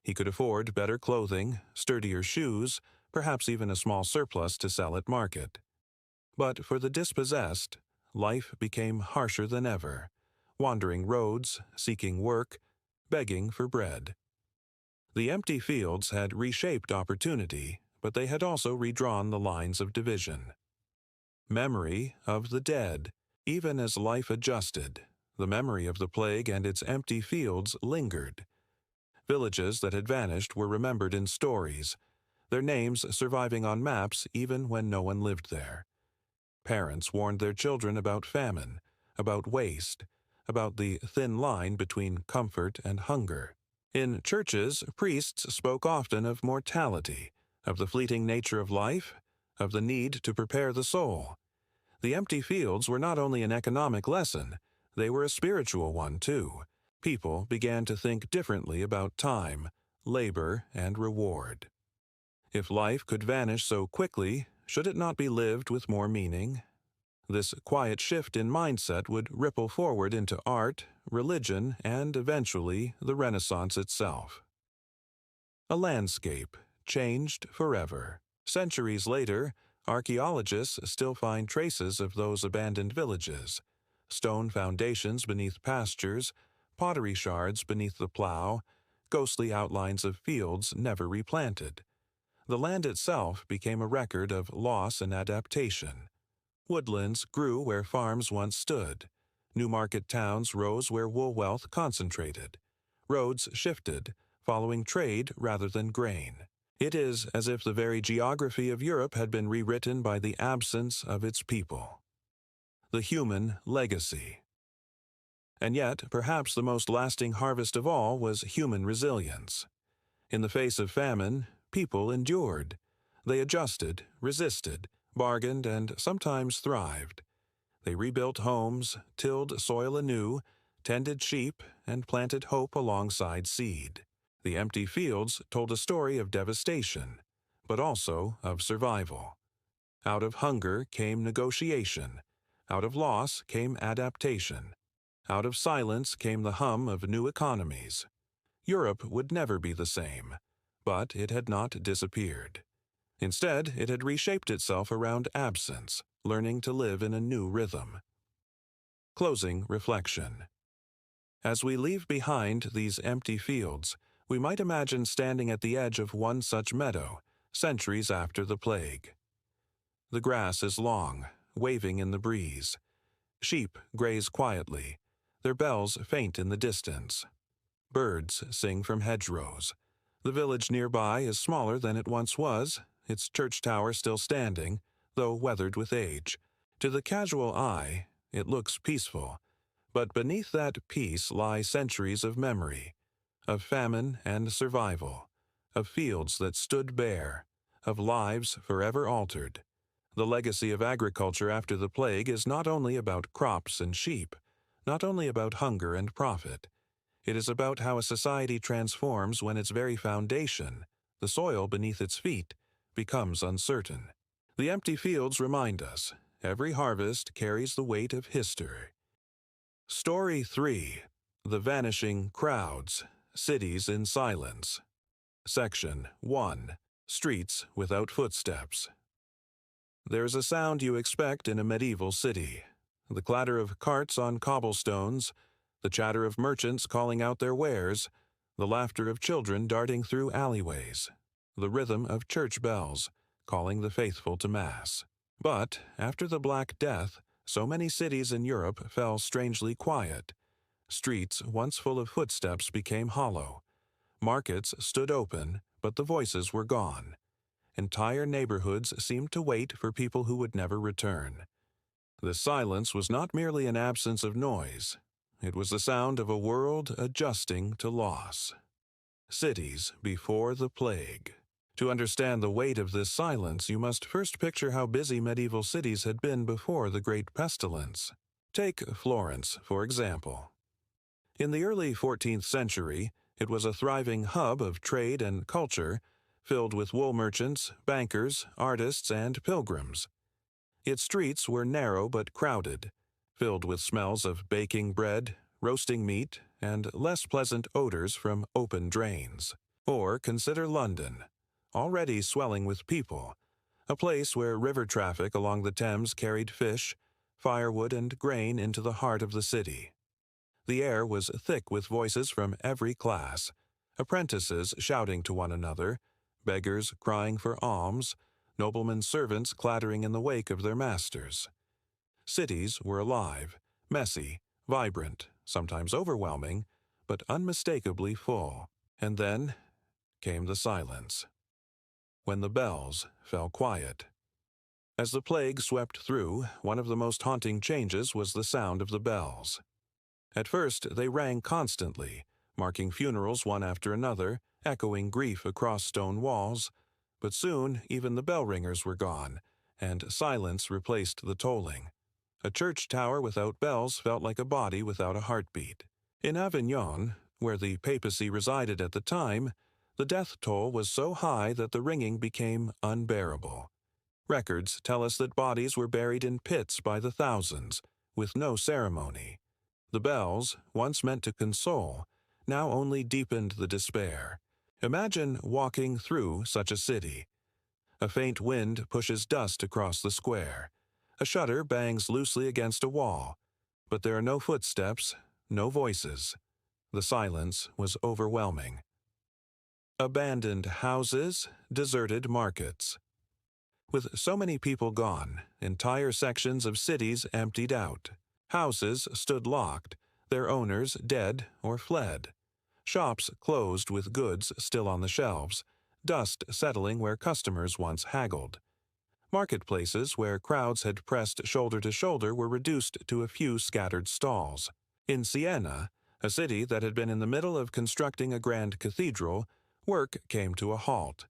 He could afford better clothing, sturdier shoes, perhaps even a small surplus to sell at market. But for the dispossessed, life became harsher than ever, wandering roads, seeking work, begging for bread. The empty fields had reshaped opportunity, but they had also redrawn the lines of division. Memory of the dead. Even as life adjusted, the memory of the plague and its empty fields lingered. Villages that had vanished were remembered in stories, their names surviving on maps even when no one lived there. Parents warned their children about famine, about waste, about the thin line between comfort and hunger. In churches, priests spoke often of mortality, of the fleeting nature of life, of the need to prepare the soul. The empty fields were not only an economic lesson, they were a spiritual one too. People began to think differently about time, labor, and reward. If life could vanish so quickly, should it not be lived with more meaning? This quiet shift in mindset would ripple forward into art, religion, and eventually the Renaissance itself. A landscape changed forever. Centuries later, archaeologists still find traces of those abandoned villages: stone foundations beneath pastures, pottery shards beneath the plow, ghostly outlines of fields never replanted. The land itself became a record of loss and adaptation. Woodlands grew where farms once stood. New market towns rose where wool wealth concentrated. Roads shifted, following trade rather than grain. It is as if the very geography of Europe had been rewritten by the absence of its people. The human legacy. And yet, perhaps the most lasting harvest of all was human resilience. In the face of famine, people endured. They adjusted, resisted, bargained, and sometimes thrived. They rebuilt homes, tilled soil anew, tended sheep, and planted hope alongside seed. The empty fields told a story of devastation, but also of survival. Out of hunger came negotiation. Out of loss came adaptation. Out of silence came the hum of new economies. Europe would never be the same, but it had not disappeared. Instead, it had reshaped itself around absence, learning to live in a new rhythm. Closing reflection. As we leave behind these empty fields, we might imagine standing at the edge of one such meadow, centuries after the plague. The grass is long, waving in the breeze. Sheep graze quietly, their bells faint in the distance. Birds sing from hedgerows. The village nearby is smaller than it once was, its church tower still standing, though weathered with age. To the casual eye, it looks peaceful, but beneath that peace lie centuries of memory, of famine and survival, of fields that stood bare, of lives forever altered. The legacy of agriculture after the plague is not only about crops and sheep, not only about hunger and profit. It is about how a society transforms when its very foundation, the soil beneath its feet, becomes uncertain. The empty fields remind us, every harvest carries the weight of history. Story 3. The Vanishing Crowds, Cities in Silence. Section 1. Streets Without Footsteps. There's a sound you expect in a medieval city: the clatter of carts on cobblestones, the chatter of merchants calling out their wares, the laughter of children darting through alleyways, the rhythm of church bells, calling the faithful to Mass. But, after the Black Death, so many cities in Europe fell strangely quiet. Streets once full of footsteps became hollow. Markets stood open, but the voices were gone. Entire neighborhoods seemed to wait for people who would never return. The silence was not merely an absence of noise. It was the sound of a world adjusting to loss. Cities before the plague. To understand the weight of this silence, you must first picture how busy medieval cities had been before the Great Pestilence. Take Florence, for example. In the early 14th century, it was a thriving hub of trade and culture, filled with wool merchants, bankers, artists, and pilgrims. Its streets were narrow but crowded, filled with smells of baking bread, roasting meat, and less pleasant odors from open drains. Or consider London, already swelling with people, a place where river traffic along the Thames carried fish, firewood, and grain into the heart of the city. The air was thick with voices from every class, apprentices shouting to one another, beggars crying for alms, noblemen's servants clattering in the wake of their masters. Cities were alive, messy, vibrant, sometimes overwhelming, but unmistakably full. And then came the silence. When the bells fell quiet. As the plague swept through, one of the most haunting changes was the sound of the bells. At first, they rang constantly, marking funerals one after another, echoing grief across stone walls, but soon even the bell ringers were gone, and silence replaced the tolling. A church tower without bells felt like a body without a heartbeat. In Avignon, where the papacy resided at the time, the death toll was so high that the ringing became unbearable. Records tell us that bodies were buried in pits by the thousands, with no ceremony. The bells, once meant to console, now only deepened the despair. Imagine walking through such a city. A faint wind pushes dust across the square. A shutter bangs loosely against a wall, but there are no footsteps, no voices. The silence was overwhelming. Abandoned houses, deserted markets. With so many people gone, entire sections of cities emptied out. Houses stood locked, their owners dead or fled. Shops closed with goods still on the shelves, dust settling where customers once haggled. Marketplaces where crowds had pressed shoulder to shoulder were reduced to a few scattered stalls. In Siena, a city that had been in the middle of constructing a grand cathedral, work came to a halt.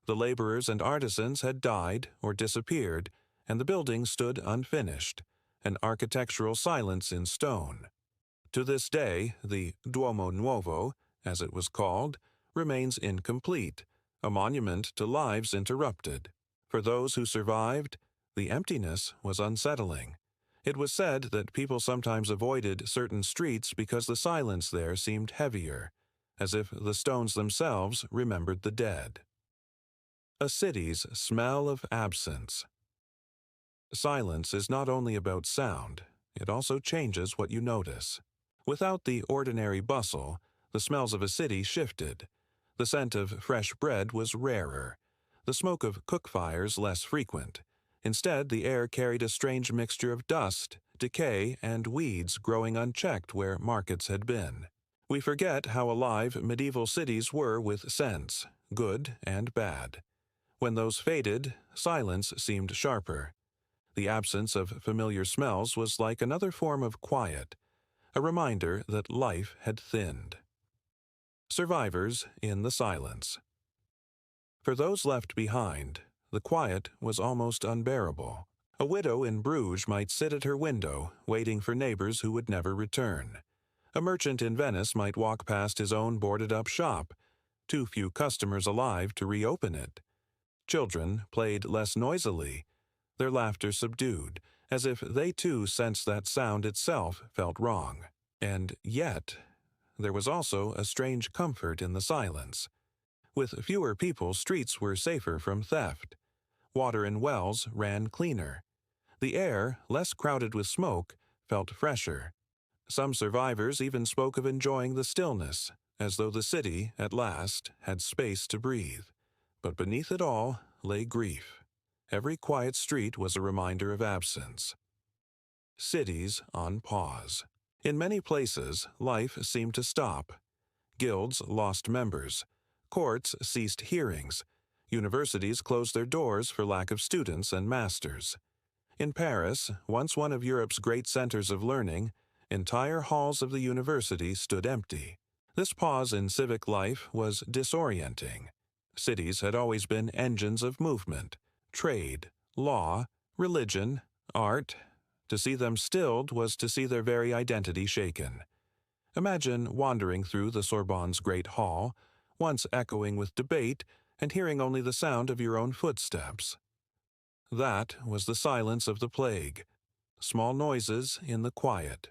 The laborers and artisans had died or disappeared, and the building stood unfinished, an architectural silence in stone. To this day, the Duomo Nuovo, as it was called, remains incomplete, a monument to lives interrupted. For those who survived, the emptiness was unsettling. It was said that people sometimes avoided certain streets because the silence there seemed heavier, as if the stones themselves remembered the dead. A city's smell of absence. Silence is not only about sound, it also changes what you notice. Without the ordinary bustle, the smells of a city shifted. The scent of fresh bread was rarer, the smoke of cook fires less frequent. Instead, the air carried a strange mixture of dust, decay, and weeds growing unchecked where markets had been. We forget how alive medieval cities were with scents, good and bad. When those faded, silence seemed sharper. The absence of familiar smells was like another form of quiet, a reminder that life had thinned. Survivors in the silence. For those left behind, the quiet was almost unbearable. A widow in Bruges might sit at her window, waiting for neighbors who would never return. A merchant in Venice might walk past his own boarded-up shop, too few customers alive to reopen it. Children played less noisily, their laughter subdued, as if they too sensed that sound itself felt wrong. And yet, there was also a strange comfort in the silence. With fewer people, streets were safer from theft. Water in wells ran cleaner. The air, less crowded with smoke, felt fresher. Some survivors even spoke of enjoying the stillness, as though the city, at last, had space to breathe. But beneath it all lay grief. Every quiet street was a reminder of absence. Cities on pause. In many places, life seemed to stop. Guilds lost members. Courts ceased hearings. Universities closed their doors for lack of students and masters. In Paris, once one of Europe's great centers of learning, entire halls of the university stood empty. This pause in civic life was disorienting. Cities had always been engines of movement, trade, law, religion, art. To see them stilled was to see their very identity shaken. Imagine wandering through the Sorbonne's Great Hall, once echoing with debate, and hearing only the sound of your own footsteps. That was the silence of the plague, small noises in the quiet.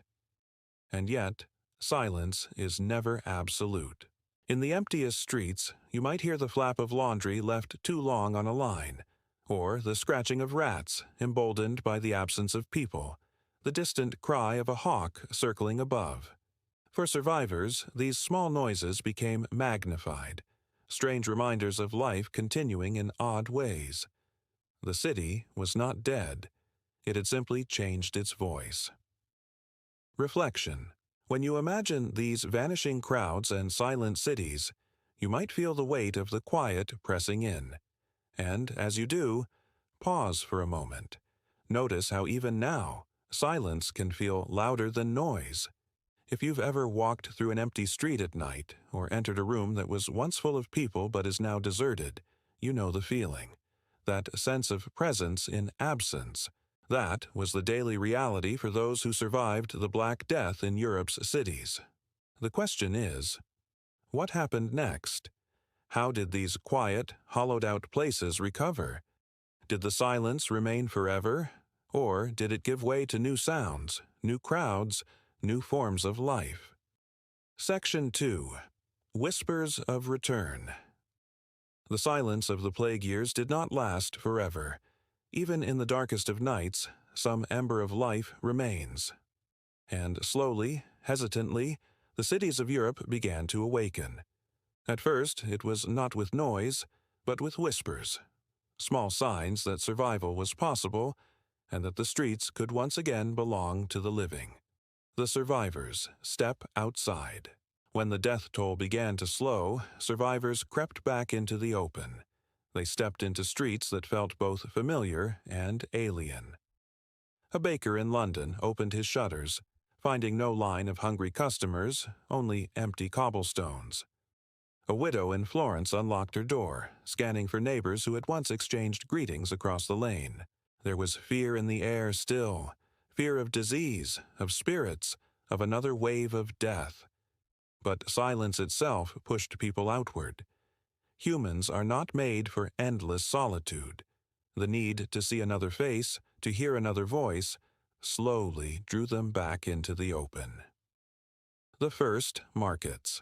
And yet, silence is never absolute. In the emptiest streets, you might hear the flap of laundry left too long on a line, or the scratching of rats, emboldened by the absence of people, the distant cry of a hawk circling above. For survivors, these small noises became magnified, strange reminders of life continuing in odd ways. The city was not dead. It had simply changed its voice. Reflection. When you imagine these vanishing crowds and silent cities, you might feel the weight of the quiet pressing in. And, as you do, pause for a moment. Notice how even now, silence can feel louder than noise. If you've ever walked through an empty street at night, or entered a room that was once full of people but is now deserted, you know the feeling. That sense of presence in absence. That was the daily reality for those who survived the Black Death in Europe's cities. The question is, what happened next? How did these quiet, hollowed-out places recover? Did the silence remain forever, or did it give way to new sounds, new crowds, new forms of life? Section 2. Whispers of Return. The silence of the plague years did not last forever. Even in the darkest of nights, some ember of life remains. And slowly, hesitantly, the cities of Europe began to awaken. At first, it was not with noise, but with whispers, small signs that survival was possible and that the streets could once again belong to the living. The survivors step outside. When the death toll began to slow, survivors crept back into the open. They stepped into streets that felt both familiar and alien. A baker in London opened his shutters, finding no line of hungry customers, only empty cobblestones. A widow in Florence unlocked her door, scanning for neighbors who had once exchanged greetings across the lane. There was fear in the air still, fear of disease, of spirits, of another wave of death. But silence itself pushed people outward. Humans are not made for endless solitude. The need to see another face, to hear another voice, slowly drew them back into the open. The first markets.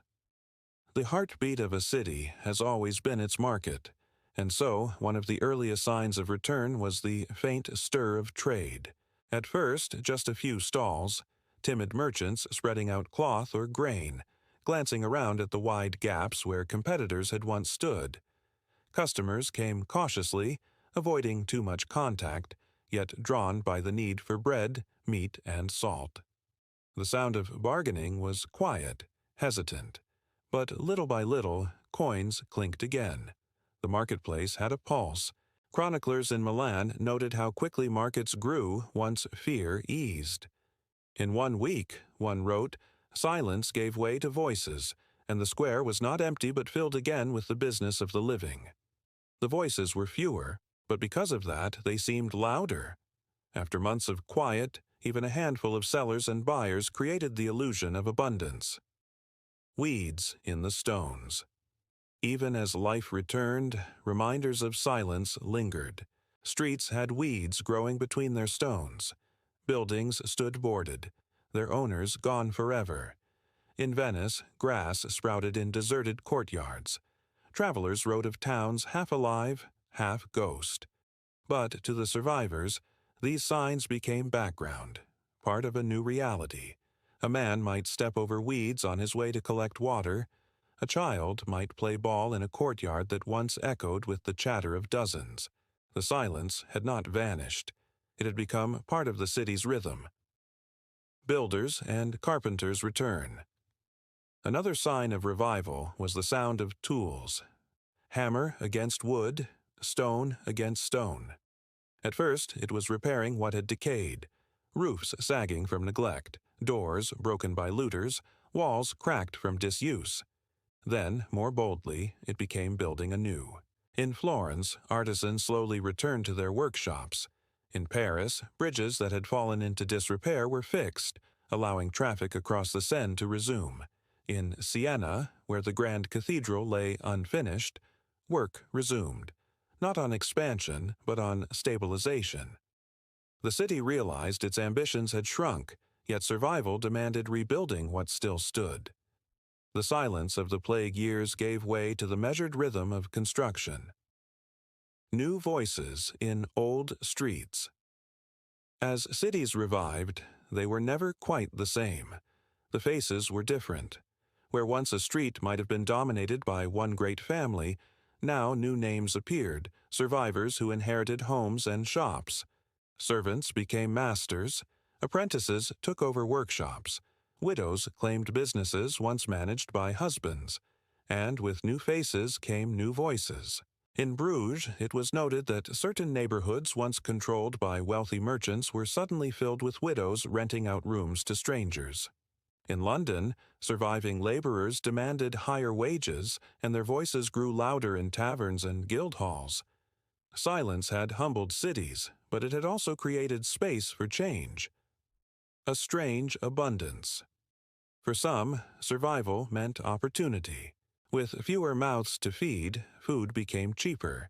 The heartbeat of a city has always been its market, and so one of the earliest signs of return was the faint stir of trade. At first, just a few stalls, timid merchants spreading out cloth or grain, glancing around at the wide gaps where competitors had once stood. Customers came cautiously, avoiding too much contact, yet drawn by the need for bread, meat, and salt. The sound of bargaining was quiet, hesitant, but little by little, coins clinked again. The marketplace had a pulse. Chroniclers in Milan noted how quickly markets grew once fear eased. In 1 week, one wrote, silence gave way to voices, and the square was not empty but filled again with the business of the living. The voices were fewer, but because of that, they seemed louder. After months of quiet, even a handful of sellers and buyers created the illusion of abundance. Weeds in the stones. Even as life returned, reminders of silence lingered. Streets had weeds growing between their stones. Buildings stood boarded, their owners gone forever. In Venice, grass sprouted in deserted courtyards. Travelers wrote of towns half alive, half ghost. But to the survivors, these signs became background, part of a new reality. A man might step over weeds on his way to collect water. A child might play ball in a courtyard that once echoed with the chatter of dozens. The silence had not vanished. It had become part of the city's rhythm. Builders and carpenters return. Another sign of revival was the sound of tools. Hammer against wood, stone against stone. At first, it was repairing what had decayed. Roofs sagging from neglect, doors broken by looters, walls cracked from disuse. Then, more boldly, it became building anew. In Florence, artisans slowly returned to their workshops. In Paris, bridges that had fallen into disrepair were fixed, allowing traffic across the Seine to resume. In Siena, where the grand cathedral lay unfinished, work resumed, not on expansion, but on stabilization. The city realized its ambitions had shrunk, yet survival demanded rebuilding what still stood. The silence of the plague years gave way to the measured rhythm of construction. New voices in old streets. As cities revived, they were never quite the same. The faces were different. Where once a street might have been dominated by one great family, now new names appeared, survivors who inherited homes and shops. Servants became masters. Apprentices took over workshops. Widows claimed businesses once managed by husbands. And with new faces came new voices. In Bruges, it was noted that certain neighborhoods once controlled by wealthy merchants were suddenly filled with widows renting out rooms to strangers. In London, surviving laborers demanded higher wages, and their voices grew louder in taverns and guild halls. Silence had humbled cities, but it had also created space for change. A strange abundance. For some, survival meant opportunity. With fewer mouths to feed, food became cheaper.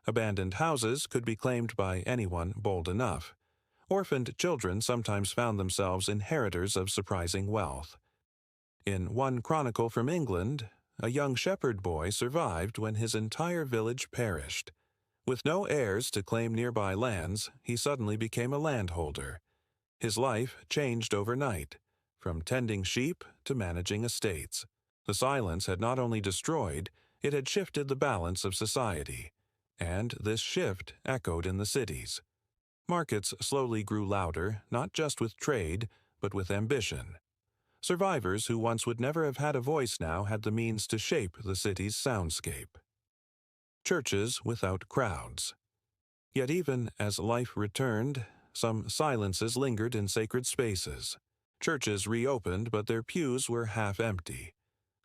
Abandoned houses could be claimed by anyone bold enough. Orphaned children sometimes found themselves inheritors of surprising wealth. In one chronicle from England, a young shepherd boy survived when his entire village perished. With no heirs to claim nearby lands, he suddenly became a landholder. His life changed overnight, from tending sheep to managing estates. The silence had not only destroyed, it had shifted the balance of society. And this shift echoed in the cities. Markets slowly grew louder, not just with trade, but with ambition. Survivors who once would never have had a voice now had the means to shape the city's soundscape. Churches without crowds. Yet even as life returned, some silences lingered in sacred spaces. Churches reopened, but their pews were half empty.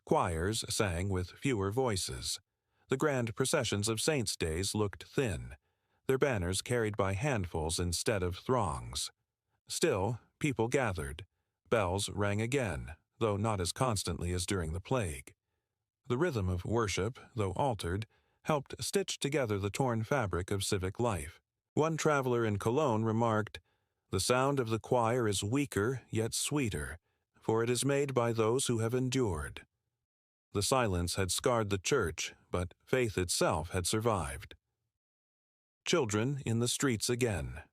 Choirs sang with fewer voices. The grand processions of saints' days looked thin, their banners carried by handfuls instead of throngs. Still, people gathered. Bells rang again, though not as constantly as during the plague. The rhythm of worship, though altered, helped stitch together the torn fabric of civic life. One traveler in Cologne remarked, "The sound of the choir is weaker yet sweeter, for it is made by those who have endured." The silence had scarred the church, but faith itself had survived. Children in the streets again.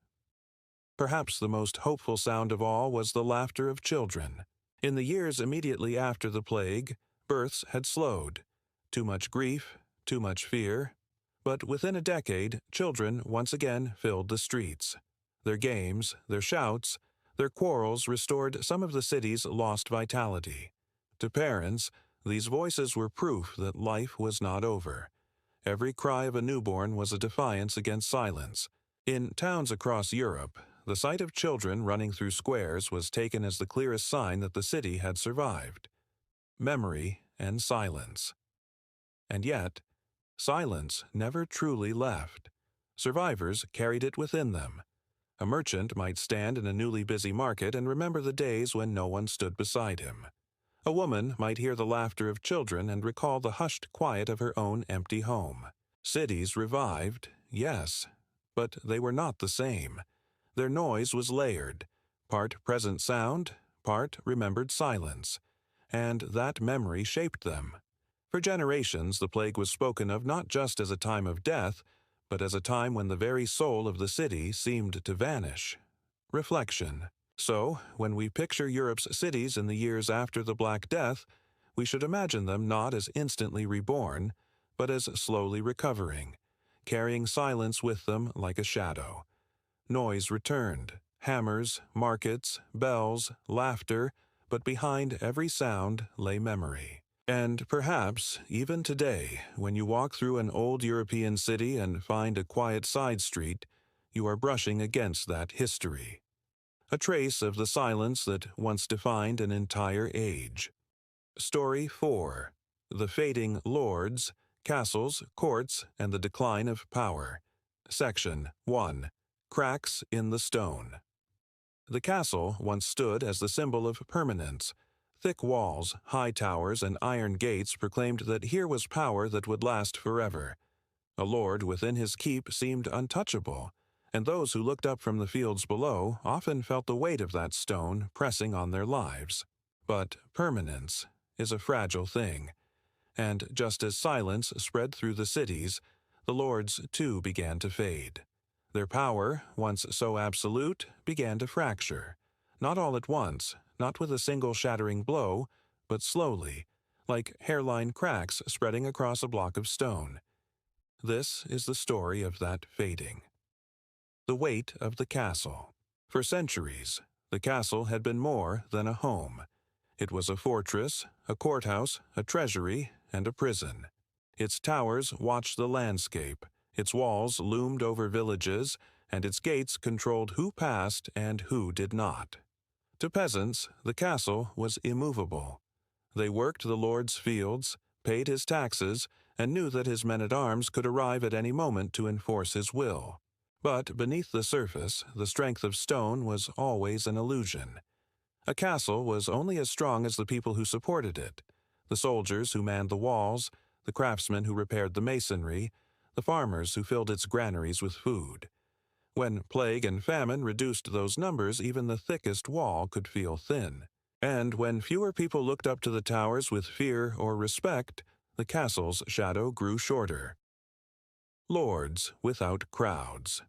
Perhaps the most hopeful sound of all was the laughter of children. In the years immediately after the plague, births had slowed. Too much grief, too much fear. But within a decade, children once again filled the streets. Their games, their shouts, their quarrels restored some of the city's lost vitality. To parents, these voices were proof that life was not over. Every cry of a newborn was a defiance against silence. In towns across Europe, the sight of children running through squares was taken as the clearest sign that the city had survived. Memory and silence. And yet, silence never truly left. Survivors carried it within them. A merchant might stand in a newly busy market and remember the days when no one stood beside him. A woman might hear the laughter of children and recall the hushed quiet of her own empty home. Cities revived, yes, but they were not the same. Their noise was layered, part present sound, part remembered silence, and that memory shaped them. For generations, the plague was spoken of not just as a time of death, but as a time when the very soul of the city seemed to vanish. Reflection. So, when we picture Europe's cities in the years after the Black Death, we should imagine them not as instantly reborn, but as slowly recovering, carrying silence with them like a shadow. Noise returned, hammers, markets, bells, laughter, but behind every sound lay memory. And perhaps, even today, when you walk through an old European city and find a quiet side street, you are brushing against that history. A trace of the silence that once defined an entire age. Story 4. The Fading Lords, Castles, Courts, and the Decline of Power. Section 1. Cracks in the Stone. The castle once stood as the symbol of permanence. Thick walls, high towers, and iron gates proclaimed that here was power that would last forever. A lord within his keep seemed untouchable, and those who looked up from the fields below often felt the weight of that stone pressing on their lives. But permanence is a fragile thing, and just as silence spread through the cities, the lords too began to fade. Their power, once so absolute, began to fracture, not all at once, not with a single shattering blow, but slowly, like hairline cracks spreading across a block of stone. This is the story of that fading. The weight of the castle. For centuries, the castle had been more than a home. It was a fortress, a courthouse, a treasury, and a prison. Its towers watched the landscape, its walls loomed over villages, and its gates controlled who passed and who did not. To peasants, the castle was immovable. They worked the lord's fields, paid his taxes, and knew that his men-at-arms could arrive at any moment to enforce his will. But beneath the surface, the strength of stone was always an illusion. A castle was only as strong as the people who supported it, the soldiers who manned the walls, the craftsmen who repaired the masonry, the farmers who filled its granaries with food. When plague and famine reduced those numbers, even the thickest wall could feel thin. And when fewer people looked up to the towers with fear or respect, the castle's shadow grew shorter. Lords without crowds.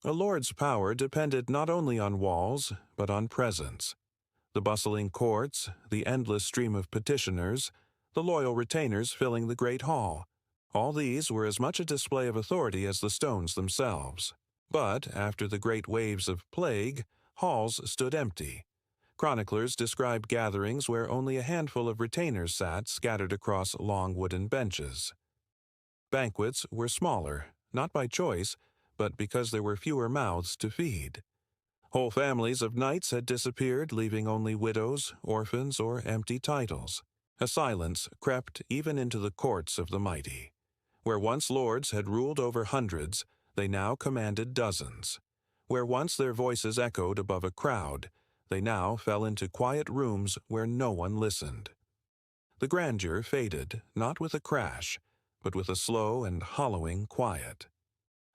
A lord's power depended not only on walls, but on presence. The bustling courts, the endless stream of petitioners, the loyal retainers filling the great hall, all these were as much a display of authority as the stones themselves. But after the great waves of plague, halls stood empty. Chroniclers describe gatherings where only a handful of retainers sat scattered across long wooden benches. Banquets were smaller, not by choice, but because there were fewer mouths to feed. Whole families of knights had disappeared, leaving only widows, orphans, or empty titles. A silence crept even into the courts of the mighty. Where once lords had ruled over hundreds, they now commanded dozens. Where once their voices echoed above a crowd, they now fell into quiet rooms where no one listened. The grandeur faded, not with a crash, but with a slow and hollowing quiet.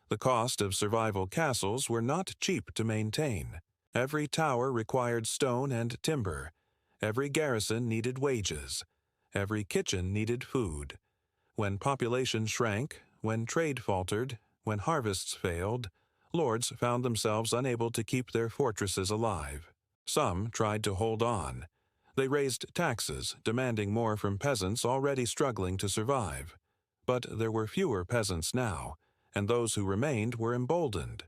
The cost of survival castles were not cheap to maintain. Every tower required stone and timber. Every garrison needed wages. Every kitchen needed food. When population shrank, when trade faltered, when harvests failed, lords found themselves unable to keep their fortresses alive. Some tried to hold on. They raised taxes, demanding more from peasants already struggling to survive. But there were fewer peasants now, and those who remained were emboldened.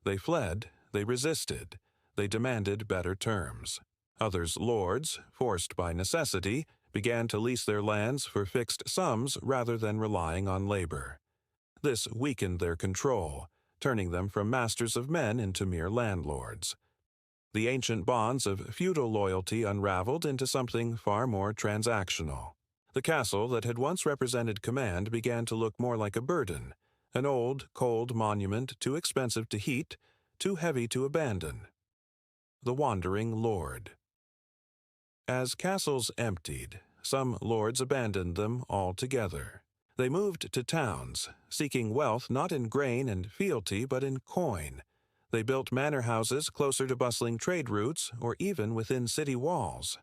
They fled, they resisted, they demanded better terms. Others lords, forced by necessity, began to lease their lands for fixed sums rather than relying on labor. This weakened their control, turning them from masters of men into mere landlords. The ancient bonds of feudal loyalty unraveled into something far more transactional. The castle that had once represented command began to look more like a burden, an old, cold monument too expensive to heat, too heavy to abandon. The Wandering Lord. As castles emptied, some lords abandoned them altogether. They moved to towns, seeking wealth not in grain and fealty but in coin. They built manor houses closer to bustling trade routes or even within city walls.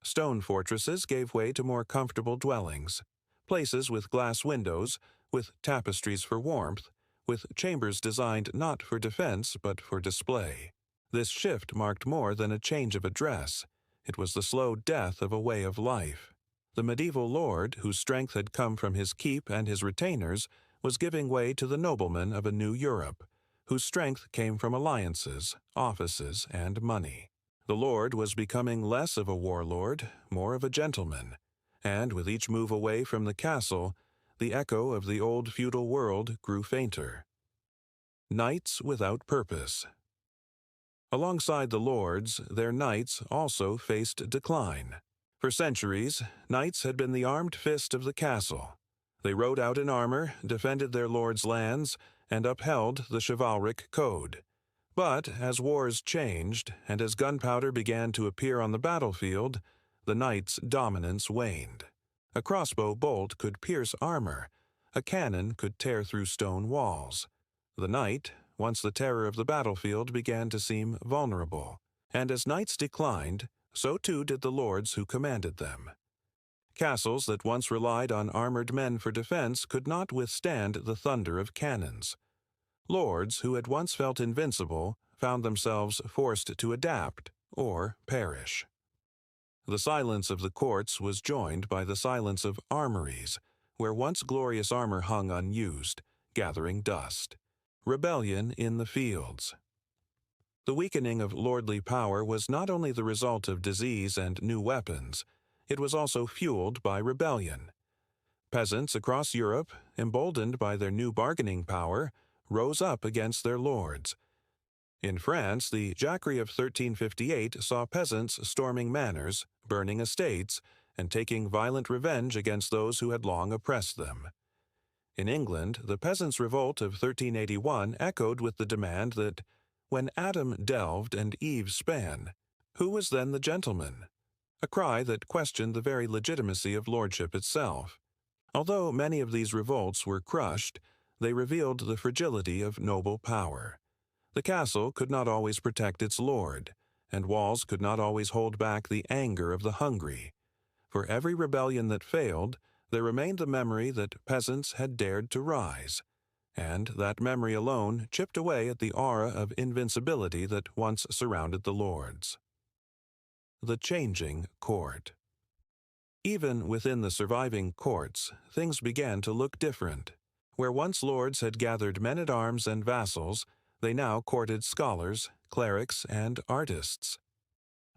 Stone fortresses gave way to more comfortable dwellings, places with glass windows, with tapestries for warmth, with chambers designed not for defense but for display. This shift marked more than a change of address. It was the slow death of a way of life. The medieval lord, whose strength had come from his keep and his retainers, was giving way to the nobleman of a new Europe, whose strength came from alliances, offices, and money. The lord was becoming less of a warlord, more of a gentleman, and with each move away from the castle, the echo of the old feudal world grew fainter. Knights without purpose. Alongside the lords, their knights also faced decline. For centuries, knights had been the armed fist of the castle. They rode out in armor, defended their lord's lands, and upheld the chivalric code. But as wars changed, and as gunpowder began to appear on the battlefield, the knight's dominance waned. A crossbow bolt could pierce armor. A cannon could tear through stone walls. The knight, once the terror of the battlefield, began to seem vulnerable. And as knights declined, so too did the lords who commanded them. Castles that once relied on armored men for defense could not withstand the thunder of cannons. Lords who had once felt invincible found themselves forced to adapt or perish. The silence of the courts was joined by the silence of armories, where once glorious armor hung unused, gathering dust. Rebellion in the fields. The weakening of lordly power was not only the result of disease and new weapons, it was also fueled by rebellion. Peasants across Europe, emboldened by their new bargaining power, rose up against their lords. In France, the Jacquerie of 1358 saw peasants storming manors, burning estates, and taking violent revenge against those who had long oppressed them. In England, the Peasants' Revolt of 1381 echoed with the demand that, when Adam delved and Eve span, who was then the gentleman? A cry that questioned the very legitimacy of lordship itself. Although many of these revolts were crushed, they revealed the fragility of noble power. The castle could not always protect its lord, and walls could not always hold back the anger of the hungry. For every rebellion that failed, there remained the memory that peasants had dared to rise, and that memory alone chipped away at the aura of invincibility that once surrounded the lords. The changing court. Even within the surviving courts, things began to look different. Where once lords had gathered men-at-arms and vassals, they now courted scholars, clerics, and artists.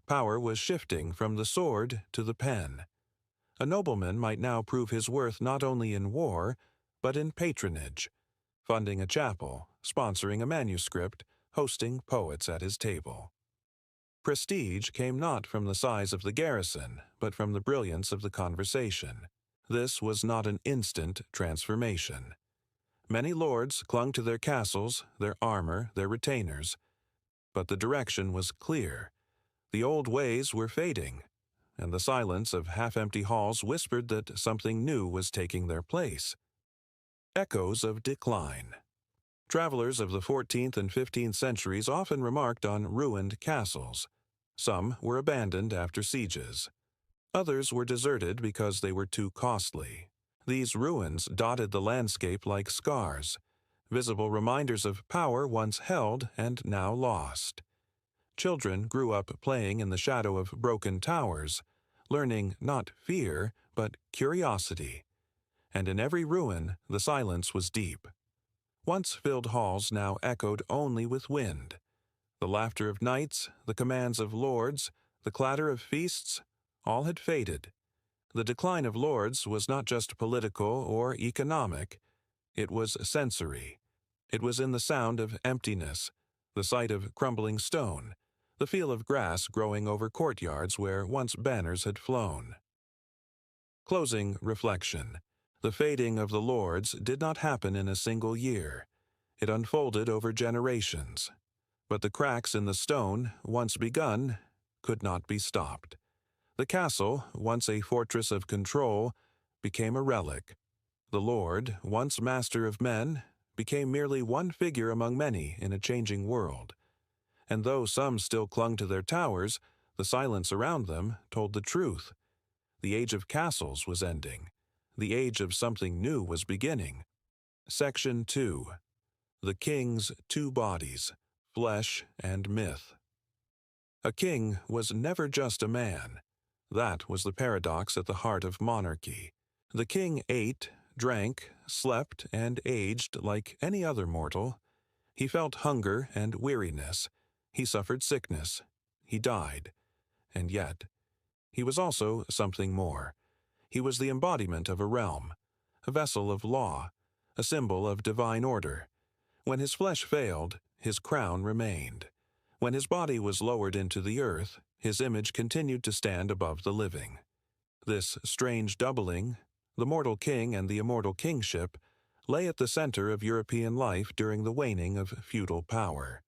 Power was shifting from the sword to the pen. A nobleman might now prove his worth not only in war, but in patronage, funding a chapel, sponsoring a manuscript, hosting poets at his table. Prestige came not from the size of the garrison, but from the brilliance of the conversation. This was not an instant transformation. Many lords clung to their castles, their armor, their retainers. But the direction was clear. The old ways were fading, and the silence of half-empty halls whispered that something new was taking their place. Echoes of decline. Travelers of the 14th and 15th centuries often remarked on ruined castles. Some were abandoned after sieges. Others were deserted because they were too costly. These ruins dotted the landscape like scars, visible reminders of power once held and now lost. Children grew up playing in the shadow of broken towers, learning not fear, but curiosity. And in every ruin, the silence was deep. Once-filled halls now echoed only with wind. The laughter of knights, the commands of lords, the clatter of feasts, all had faded. The decline of lords was not just political or economic, it was sensory. It was in the sound of emptiness, the sight of crumbling stone, the feel of grass growing over courtyards where once banners had flown. Closing reflection. The fading of the lords did not happen in a single year. It unfolded over generations. But the cracks in the stone, once begun, could not be stopped. The castle, once a fortress of control, became a relic. The lord, once master of men, became merely one figure among many in a changing world. And though some still clung to their towers, the silence around them told the truth. The age of castles was ending. The age of something new was beginning. Section 2. The King's Two Bodies, Flesh and Myth. A king was never just a man. That was the paradox at the heart of monarchy. The king ate, drank, slept, and aged like any other mortal. He felt hunger and weariness. He suffered sickness. He died. And yet, he was also something more. He was the embodiment of a realm, a vessel of law, a symbol of divine order. When his flesh failed, his crown remained. When his body was lowered into the earth, his image continued to stand above the living. This strange doubling, the mortal king and the immortal kingship, lay at the center of European life during the waning of feudal power.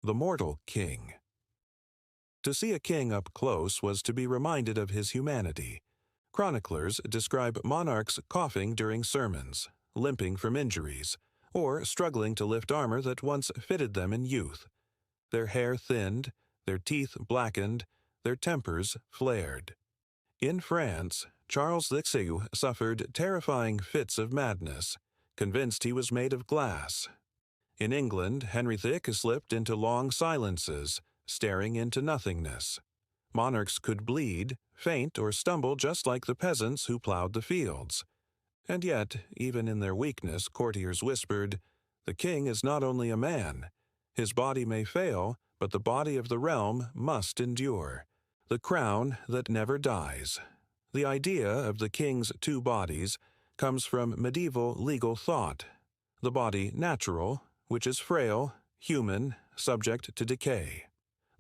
The mortal king. To see a king up close was to be reminded of his humanity. Chroniclers describe monarchs coughing during sermons, limping from injuries, or struggling to lift armor that once fitted them in youth. Their hair thinned, their teeth blackened, their tempers flared. In France, Charles VI suffered terrifying fits of madness, convinced he was made of glass. In England, Henry VI slipped into long silences, staring into nothingness. Monarchs could bleed, faint, or stumble just like the peasants who plowed the fields. And yet, even in their weakness, courtiers whispered, "The king is not only a man. His body may fail, but the body of the realm must endure." The crown that never dies. The idea of the king's two bodies comes from medieval legal thought. The body natural, which is frail, human, subject to decay.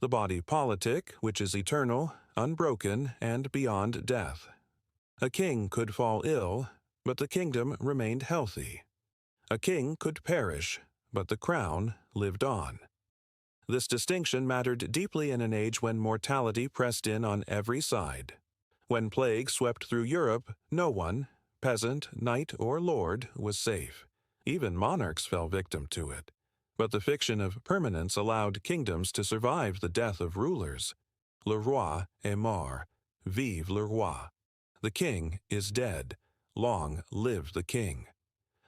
The body politic, which is eternal, unbroken, and beyond death. A king could fall ill, but the kingdom remained healthy. A king could perish, but the crown lived on. This distinction mattered deeply in an age when mortality pressed in on every side. When plague swept through Europe, no one, peasant, knight, or lord was safe. Even monarchs fell victim to it. But the fiction of permanence allowed kingdoms to survive the death of rulers. Le roi est mort. Vive le roi. The king is dead. Long live the king.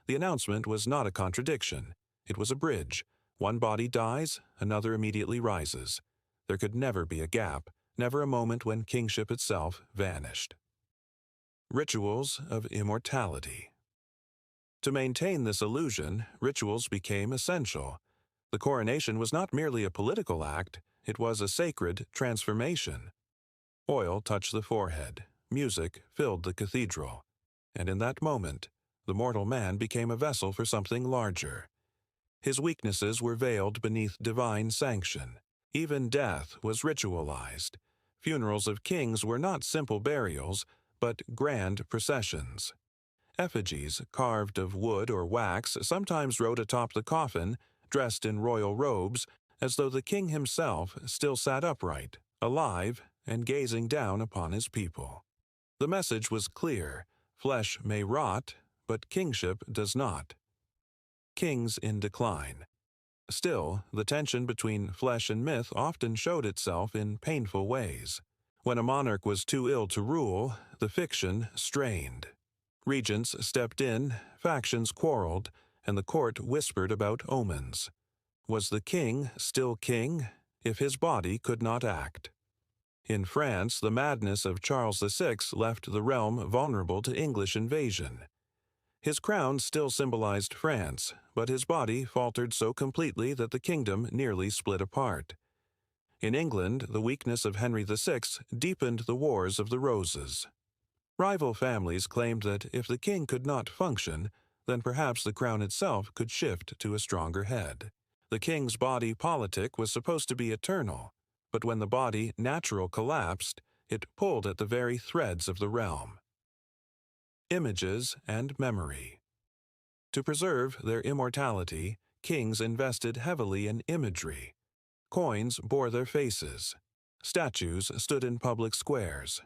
The announcement was not a contradiction. It was a bridge. One body dies, another immediately rises. There could never be a gap, never a moment when kingship itself vanished. Rituals of immortality. To maintain this illusion, rituals became essential. The coronation was not merely a political act, it was a sacred transformation. Oil touched the forehead, music filled the cathedral, and in that moment, the mortal man became a vessel for something larger. His weaknesses were veiled beneath divine sanction. Even death was ritualized. Funerals of kings were not simple burials, but grand processions. Effigies, carved of wood or wax, sometimes rode atop the coffin, dressed in royal robes, as though the king himself still sat upright, alive, and gazing down upon his people. The message was clear: flesh may rot, but kingship does not. Kings in decline. Still, the tension between flesh and myth often showed itself in painful ways. When a monarch was too ill to rule, the fiction strained. Regents stepped in, factions quarreled, and the court whispered about omens. Was the king still king if his body could not act? In France, the madness of Charles VI left the realm vulnerable to English invasion. His crown still symbolized France, but his body faltered so completely that the kingdom nearly split apart. In England, the weakness of Henry VI deepened the Wars of the Roses. Rival families claimed that if the king could not function, then perhaps the crown itself could shift to a stronger head. The king's body politic was supposed to be eternal, but when the body natural collapsed, it pulled at the very threads of the realm. Images and memory. To preserve their immortality, kings invested heavily in imagery. Coins bore their faces. Statues stood in public squares.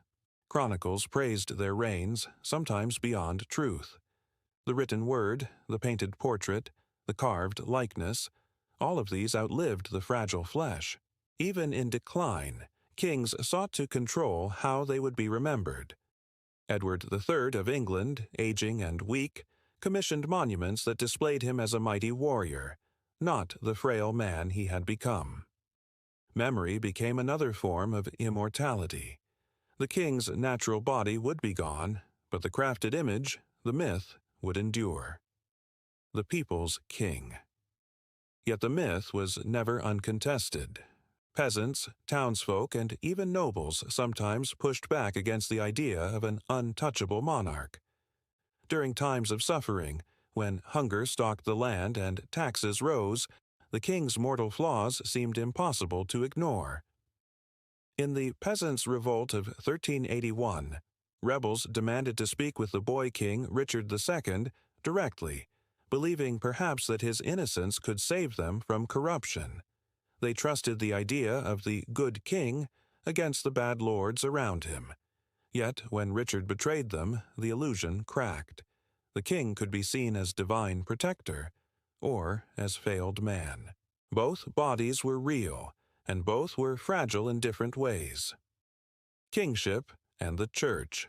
Chronicles praised their reigns, sometimes beyond truth. The written word, the painted portrait, the carved likeness, all of these outlived the fragile flesh. Even in decline, kings sought to control how they would be remembered. Edward III of England, aging and weak, commissioned monuments that displayed him as a mighty warrior, not the frail man he had become. Memory became another form of immortality. The king's natural body would be gone, but the crafted image, the myth, would endure. The people's king. Yet the myth was never uncontested. Peasants, townsfolk, and even nobles sometimes pushed back against the idea of an untouchable monarch. During times of suffering, when hunger stalked the land and taxes rose, the king's mortal flaws seemed impossible to ignore. In the Peasants' Revolt of 1381, rebels demanded to speak with the boy king Richard II directly, believing perhaps that his innocence could save them from corruption. They trusted the idea of the good king against the bad lords around him. Yet, when Richard betrayed them, the illusion cracked. The king could be seen as divine protector, or as failed man. Both bodies were real, and both were fragile in different ways. Kingship and the Church.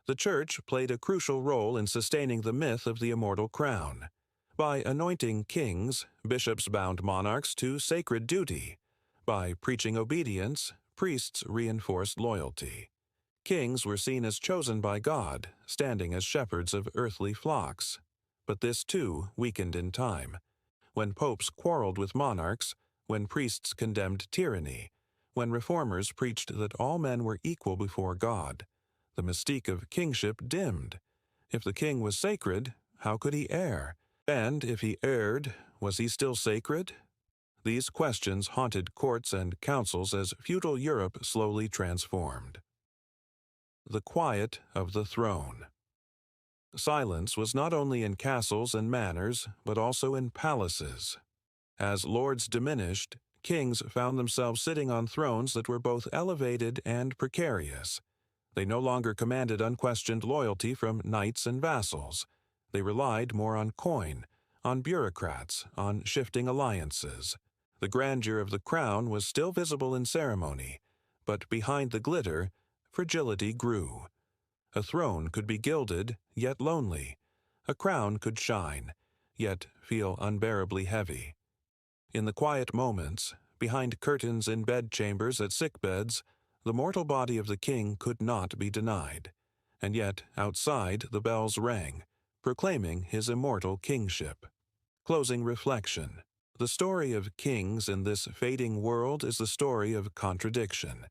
The Church played a crucial role in sustaining the myth of the immortal crown. By anointing kings, bishops bound monarchs to sacred duty. By preaching obedience, priests reinforced loyalty. Kings were seen as chosen by God, standing as shepherds of earthly flocks. But this, too, weakened in time. When popes quarreled with monarchs, when priests condemned tyranny, when reformers preached that all men were equal before God, the mystique of kingship dimmed. If the king was sacred, how could he err? And if he erred, was he still sacred? These questions haunted courts and councils as feudal Europe slowly transformed. The quiet of the throne. Silence was not only in castles and manors, but also in palaces. As lords diminished, kings found themselves sitting on thrones that were both elevated and precarious. They no longer commanded unquestioned loyalty from knights and vassals. They relied more on coin, on bureaucrats, on shifting alliances. The grandeur of the crown was still visible in ceremony, but behind the glitter, fragility grew. A throne could be gilded, yet lonely. A crown could shine, yet feel unbearably heavy. In the quiet moments, behind curtains in bedchambers at sickbeds, the mortal body of the king could not be denied, and yet outside the bells rang, proclaiming his immortal kingship. Closing reflection. The story of kings in this fading world is the story of contradiction.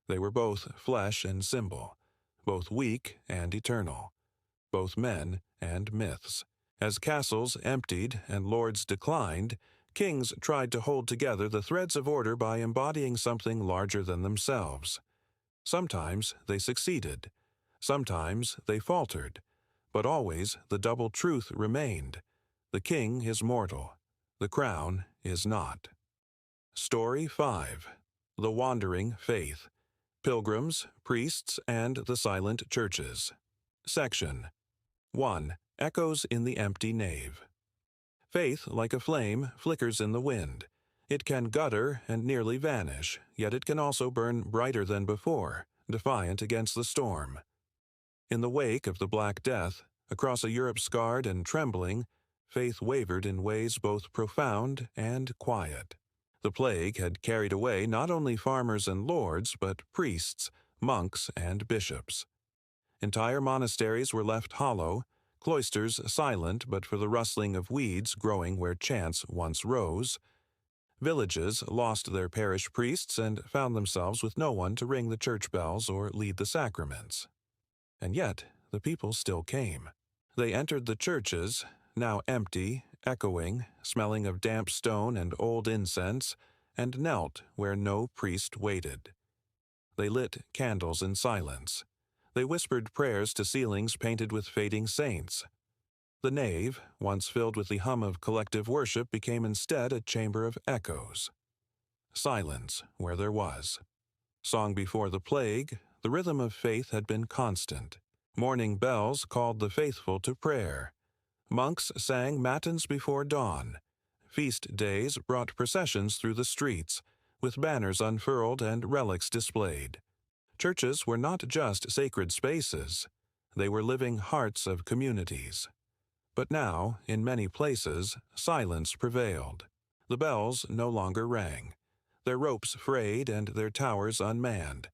They were both flesh and symbol, both weak and eternal, both men and myths. As castles emptied and lords declined, kings tried to hold together the threads of order by embodying something larger than themselves. Sometimes they succeeded, sometimes they faltered, but always the double truth remained. The king is mortal, the crown is not. Story 5. The Wandering Faith. Pilgrims, Priests, and the Silent Churches. Section 1. Echoes in the Empty Nave. Faith, like a flame, flickers in the wind. It can gutter and nearly vanish, yet it can also burn brighter than before, defiant against the storm. In the wake of the Black Death, across a Europe scarred and trembling, faith wavered in ways both profound and quiet. The plague had carried away not only farmers and lords, but priests, monks, and bishops. Entire monasteries were left hollow, cloisters silent but for the rustling of weeds growing where chants once rose. Villages lost their parish priests and found themselves with no one to ring the church bells or lead the sacraments. And yet the people still came. They entered the churches, now empty, echoing, smelling of damp stone and old incense, and knelt where no priest waited. They lit candles in silence. They whispered prayers to ceilings painted with fading saints. The nave, once filled with the hum of collective worship, became instead a chamber of echoes. Silence where there was. Song before the plague, the rhythm of faith had been constant. Morning bells called the faithful to prayer. Monks sang matins before dawn. Feast days brought processions through the streets, with banners unfurled and relics displayed. Churches were not just sacred spaces. They were living hearts of communities. But now, in many places, silence prevailed. The bells no longer rang, their ropes frayed and their towers unmanned.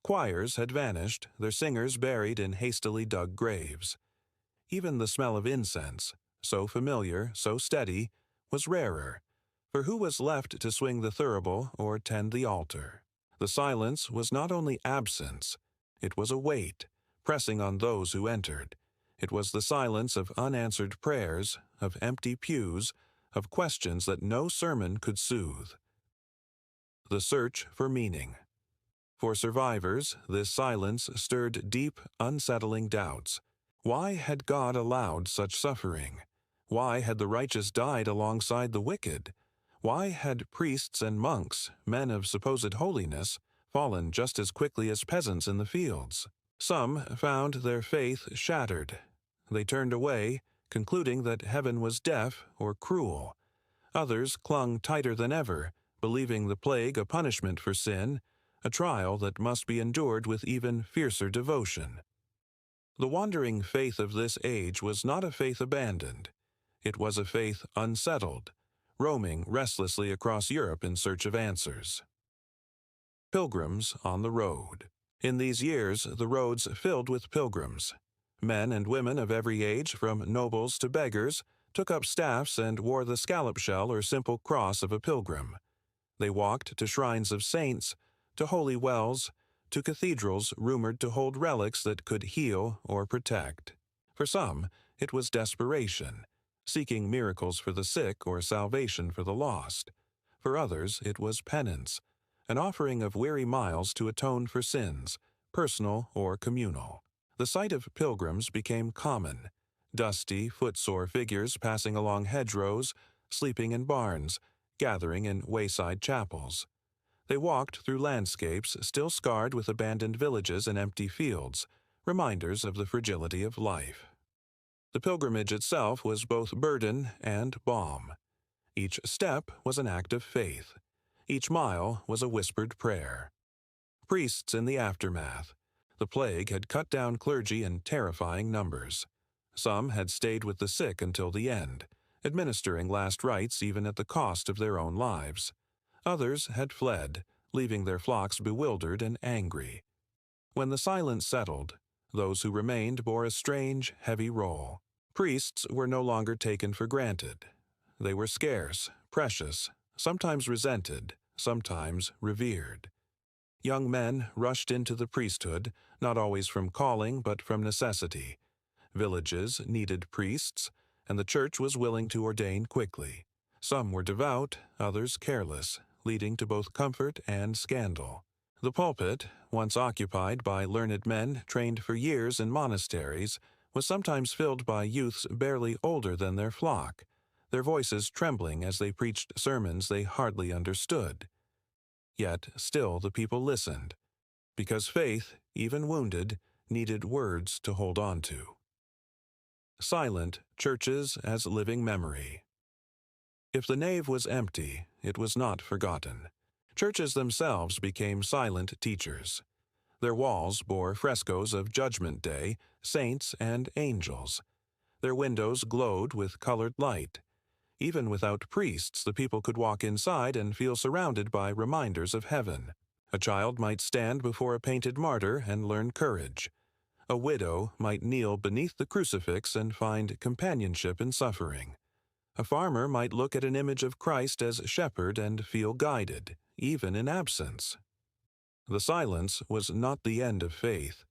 Choirs had vanished, their singers buried in hastily dug graves. Even the smell of incense, so familiar, so steady, was rarer, for who was left to swing the thurible or tend the altar? The silence was not only absence, it was a weight, pressing on those who entered. It was the silence of unanswered prayers, of empty pews, of questions that no sermon could soothe. The search for meaning. For survivors, this silence stirred deep, unsettling doubts. Why had God allowed such suffering? Why had the righteous died alongside the wicked? Why had priests and monks, men of supposed holiness, fallen just as quickly as peasants in the fields? Some found their faith shattered. They turned away, concluding that heaven was deaf or cruel. Others clung tighter than ever, believing the plague a punishment for sin, a trial that must be endured with even fiercer devotion. The wandering faith of this age was not a faith abandoned. It was a faith unsettled, roaming restlessly across Europe in search of answers. Pilgrims on the road. In these years, the roads filled with pilgrims. Men and women of every age, from nobles to beggars, took up staffs and wore the scallop shell or simple cross of a pilgrim. They walked to shrines of saints, to holy wells, to cathedrals rumored to hold relics that could heal or protect. For some, it was desperation, seeking miracles for the sick or salvation for the lost. For others, it was penance, an offering of weary miles to atone for sins, personal or communal. The sight of pilgrims became common, dusty, footsore figures passing along hedgerows, sleeping in barns, gathering in wayside chapels. They walked through landscapes still scarred with abandoned villages and empty fields, reminders of the fragility of life. The pilgrimage itself was both burden and balm. Each step was an act of faith. Each mile was a whispered prayer. Priests in the aftermath. The plague had cut down clergy in terrifying numbers. Some had stayed with the sick until the end, administering last rites even at the cost of their own lives. Others had fled, leaving their flocks bewildered and angry. When the silence settled, those who remained bore a strange, heavy role. Priests were no longer taken for granted. They were scarce, precious, sometimes resented, sometimes revered. Young men rushed into the priesthood, not always from calling but from necessity. Villages needed priests, and the church was willing to ordain quickly. Some were devout, others careless, leading to both comfort and scandal. The pulpit, once occupied by learned men trained for years in monasteries, was sometimes filled by youths barely older than their flock, their voices trembling as they preached sermons they hardly understood. Yet still the people listened, because faith, even wounded, needed words to hold on to. Silent churches as living memory. If the nave was empty, it was not forgotten. Churches themselves became silent teachers. Their walls bore frescoes of Judgment Day, saints, and angels. Their windows glowed with colored light. Even without priests, the people could walk inside and feel surrounded by reminders of heaven. A child might stand before a painted martyr and learn courage. A widow might kneel beneath the crucifix and find companionship in suffering. A farmer might look at an image of Christ as shepherd and feel guided, even in absence. The silence was not the end of faith.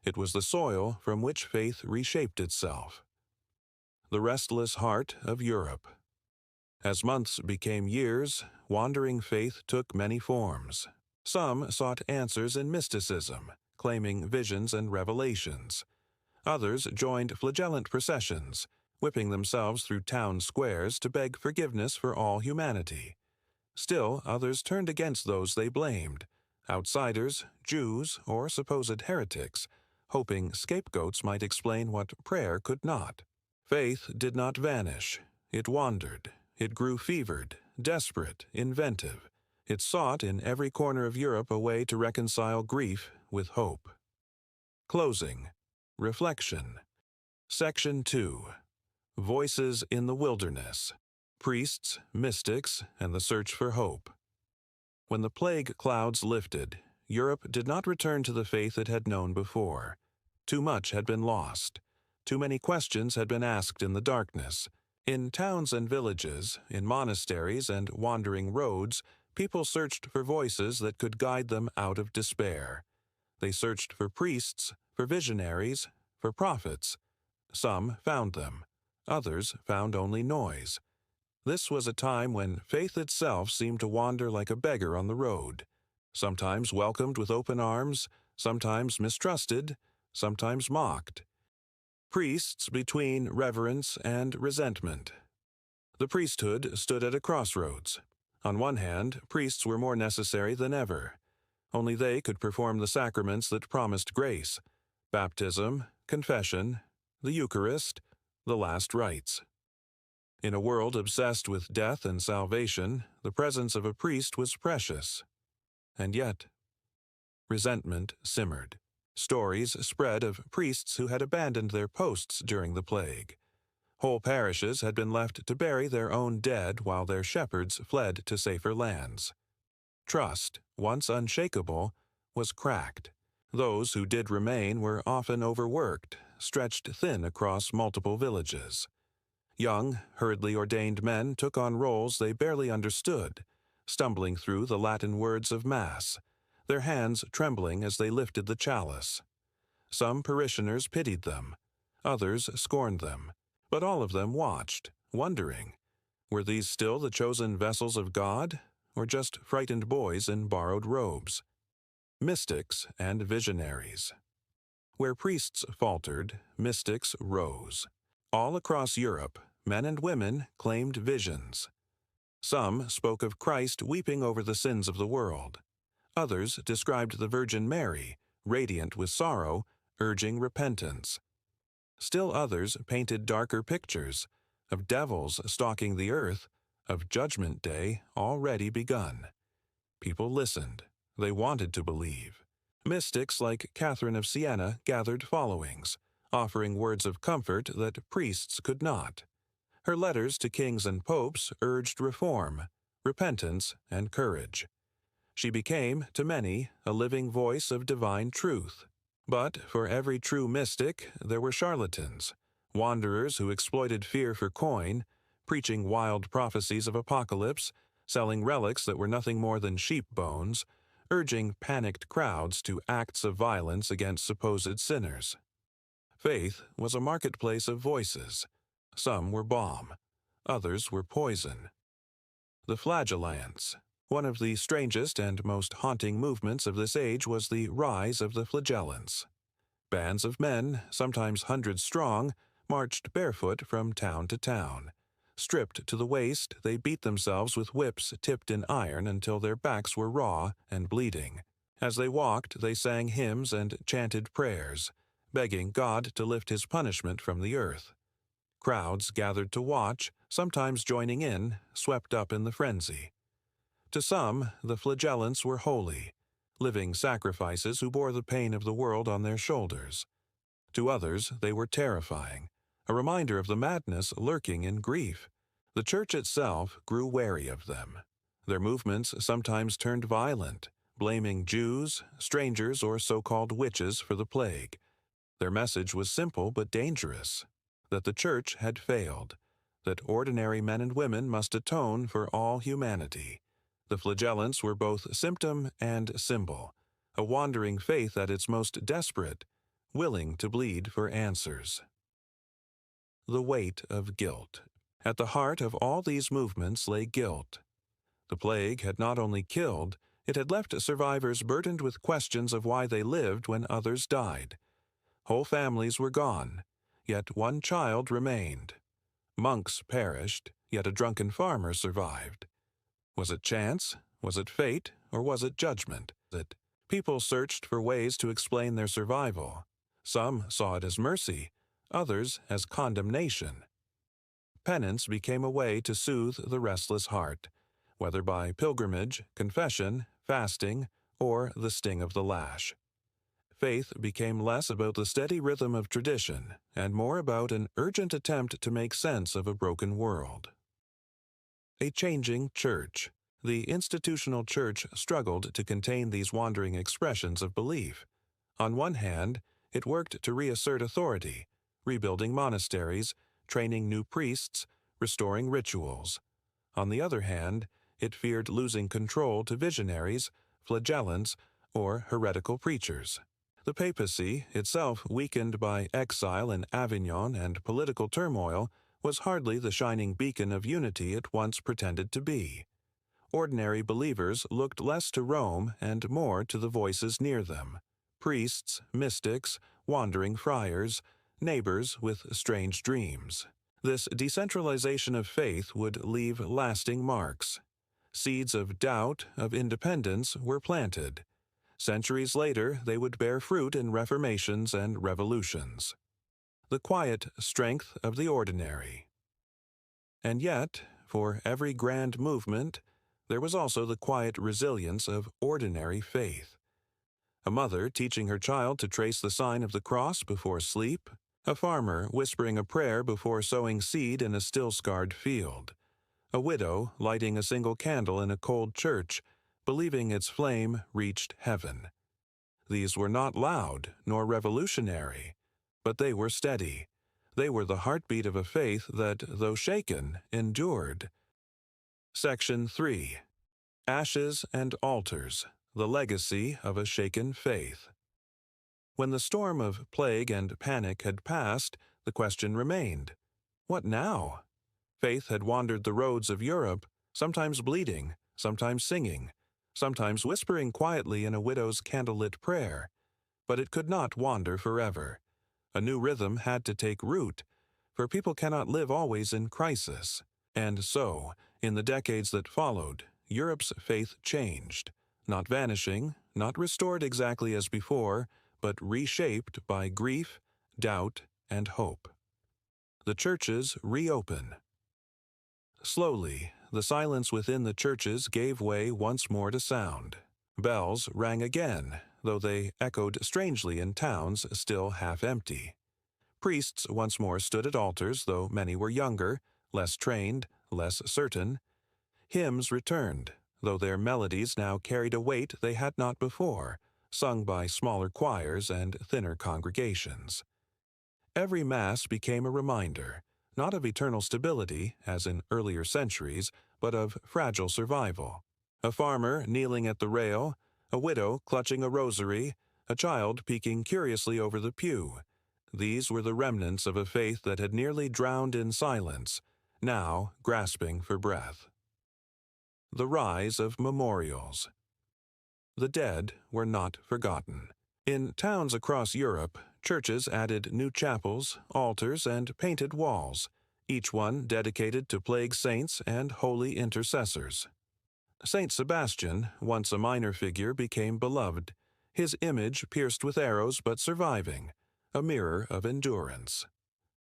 It was the soil from which faith reshaped itself. The restless heart of Europe. As months became years, wandering faith took many forms. Some sought answers in mysticism, claiming visions and revelations. Others joined flagellant processions, whipping themselves through town squares to beg forgiveness for all humanity. Still, others turned against those they blamed, outsiders, Jews, or supposed heretics, hoping scapegoats might explain what prayer could not. Faith did not vanish. It wandered. It grew fevered, desperate, inventive. It sought in every corner of Europe a way to reconcile grief with hope. Closing. Reflection. Section 2. Voices in the Wilderness. Priests, mystics, and the search for hope. When the plague clouds lifted, Europe did not return to the faith it had known before. Too much had been lost. Too many questions had been asked in the darkness. In towns and villages, in monasteries and wandering roads, people searched for voices that could guide them out of despair. They searched for priests, for visionaries, for prophets. Some found them. Others found only noise. This was a time when faith itself seemed to wander like a beggar on the road, sometimes welcomed with open arms, sometimes mistrusted, sometimes mocked. Priests between reverence and resentment. The priesthood stood at a crossroads. On one hand, priests were more necessary than ever. Only they could perform the sacraments that promised grace: baptism, confession, the Eucharist, the last rites. In a world obsessed with death and salvation, the presence of a priest was precious. And yet, resentment simmered. Stories spread of priests who had abandoned their posts during the plague. Whole parishes had been left to bury their own dead while their shepherds fled to safer lands. Trust, once unshakable, was cracked. Those who did remain were often overworked, stretched thin across multiple villages. Young, hurriedly ordained men took on roles they barely understood, stumbling through the Latin words of Mass, their hands trembling as they lifted the chalice. Some parishioners pitied them, others scorned them, but all of them watched, wondering, were these still the chosen vessels of God, or just frightened boys in borrowed robes? Mystics and visionaries. Where priests faltered, mystics rose. All across Europe, men and women claimed visions. Some spoke of Christ weeping over the sins of the world. Others described the Virgin Mary, radiant with sorrow, urging repentance. Still others painted darker pictures of devils stalking the earth, of Judgment Day already begun. People listened. They wanted to believe. Mystics like Catherine of Siena gathered followings, offering words of comfort that priests could not. Her letters to kings and popes urged reform, repentance, and courage. She became, to many, a living voice of divine truth. But for every true mystic, there were charlatans, wanderers who exploited fear for coin, preaching wild prophecies of apocalypse, selling relics that were nothing more than sheep bones, urging panicked crowds to acts of violence against supposed sinners. Faith was a marketplace of voices. Some were balm, others were poison. The flagellants. One of the strangest and most haunting movements of this age was the rise of the flagellants. Bands of men, sometimes hundreds strong, marched barefoot from town to town. Stripped to the waist, they beat themselves with whips tipped in iron until their backs were raw and bleeding. As they walked, they sang hymns and chanted prayers, begging God to lift his punishment from the earth. Crowds gathered to watch, sometimes joining in, swept up in the frenzy. To some, the flagellants were holy, living sacrifices who bore the pain of the world on their shoulders. To others, they were terrifying, a reminder of the madness lurking in grief. The church itself grew wary of them. Their movements sometimes turned violent, blaming Jews, strangers, or so-called witches for the plague. Their message was simple but dangerous, that the church had failed, that ordinary men and women must atone for all humanity. The flagellants were both symptom and symbol, a wandering faith at its most desperate, willing to bleed for answers. The weight of guilt. At the heart of all these movements lay guilt. The plague had not only killed, it had left survivors burdened with questions of why they lived when others died. Whole families were gone, yet one child remained. Monks perished, yet a drunken farmer survived. Was it chance? Was it fate? Or was it judgment? People searched for ways to explain their survival. Some saw it as mercy, others as condemnation. Penance became a way to soothe the restless heart, whether by pilgrimage, confession, fasting, or the sting of the lash. Faith became less about the steady rhythm of tradition and more about an urgent attempt to make sense of a broken world. A changing church. The institutional church struggled to contain these wandering expressions of belief. On one hand, it worked to reassert authority, rebuilding monasteries, training new priests, restoring rituals. On the other hand, it feared losing control to visionaries, flagellants, or heretical preachers. The papacy, itself weakened by exile in Avignon and political turmoil, was hardly the shining beacon of unity it once pretended to be. Ordinary believers looked less to Rome and more to the voices near them: priests, mystics, wandering friars, neighbors with strange dreams. This decentralization of faith would leave lasting marks. Seeds of doubt, of independence, were planted. Centuries later, they would bear fruit in reformations and revolutions. The quiet strength of the ordinary. And yet, for every grand movement, there was also the quiet resilience of ordinary faith. A mother teaching her child to trace the sign of the cross before sleep, a farmer whispering a prayer before sowing seed in a still-scarred field, a widow lighting a single candle in a cold church, believing its flame reached heaven. These were not loud nor revolutionary, but they were steady. They were the heartbeat of a faith that, though shaken, endured. Section 3. Ashes and Altars, the Legacy of a Shaken Faith. When the storm of plague and panic had passed, the question remained: what now? Faith had wandered the roads of Europe, sometimes bleeding, sometimes singing, sometimes whispering quietly in a widow's candlelit prayer. But it could not wander forever. A new rhythm had to take root, for people cannot live always in crisis. And so, in the decades that followed, Europe's faith changed. not vanishing, not restored exactly as before, but reshaped by grief, doubt, and hope. The churches reopen. Slowly, the silence within the churches gave way once more to sound. Bells rang again, though they echoed strangely in towns still half empty. Priests once more stood at altars, though many were younger, less trained, less certain. Hymns returned, though their melodies now carried a weight they had not before, sung by smaller choirs and thinner congregations. Every Mass became a reminder, not of eternal stability, as in earlier centuries, but of fragile survival. A farmer kneeling at the rail, a widow clutching a rosary, a child peeking curiously over the pew. These were the remnants of a faith that had nearly drowned in silence, now grasping for breath. The rise of memorials. The dead were not forgotten. In towns across Europe, churches added new chapels, altars, and painted walls, each one dedicated to plague saints and holy intercessors. Saint Sebastian, once a minor figure, became beloved, his image pierced with arrows but surviving, a mirror of endurance.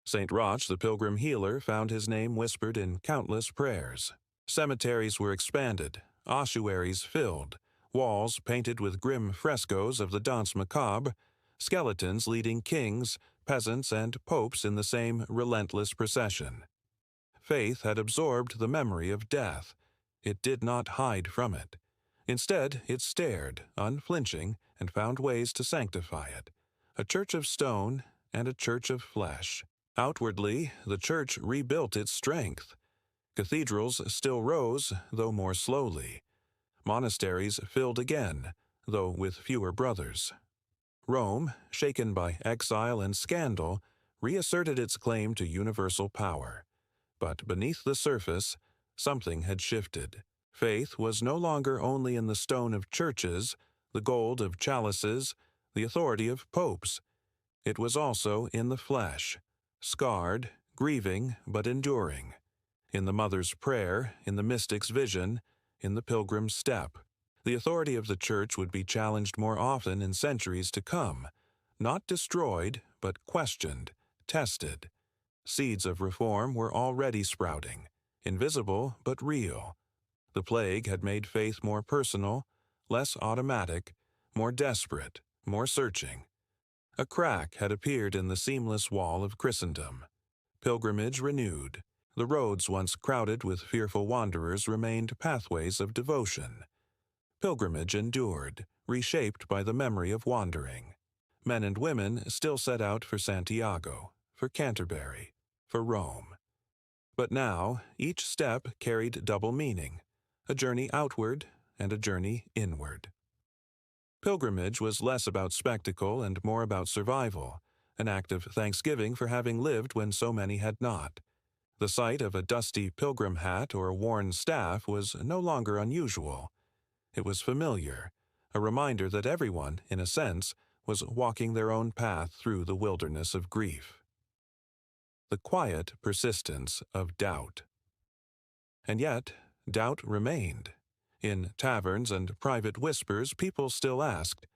Saint Roch, the pilgrim healer, found his name whispered in countless prayers. Cemeteries were expanded, ossuaries filled, walls painted with grim frescoes of the Danse Macabre, skeletons leading kings, peasants, and popes in the same relentless procession. Faith had absorbed the memory of death. It did not hide from it. Instead, it stared, unflinching, and found ways to sanctify it. A church of stone and a church of flesh. Outwardly, the church rebuilt its strength. Cathedrals still rose, though more slowly. Monasteries filled again, though with fewer brothers. Rome, shaken by exile and scandal, reasserted its claim to universal power. But beneath the surface, something had shifted. Faith was no longer only in the stone of churches, the gold of chalices, the authority of popes. It was also in the flesh, scarred, grieving, but enduring. In the mother's prayer, in the mystic's vision, in the pilgrim's step. The authority of the church would be challenged more often in centuries to come, not destroyed, but questioned, tested. Seeds of reform were already sprouting, invisible but real. The plague had made faith more personal, less automatic, more desperate, more searching. A crack had appeared in the seamless wall of Christendom. Pilgrimage renewed. The roads once crowded with fearful wanderers remained pathways of devotion. Pilgrimage endured, reshaped by the memory of wandering. Men and women still set out for Santiago, for Canterbury, for Rome. But now, each step carried double meaning, a journey outward and a journey inward. Pilgrimage was less about spectacle and more about survival, an act of thanksgiving for having lived when so many had not. The sight of a dusty pilgrim hat or a worn staff was no longer unusual. It was familiar, a reminder that everyone, in a sense, was walking their own path through the wilderness of grief. The quiet persistence of doubt. And yet, doubt remained. In taverns and private whispers, people still asked,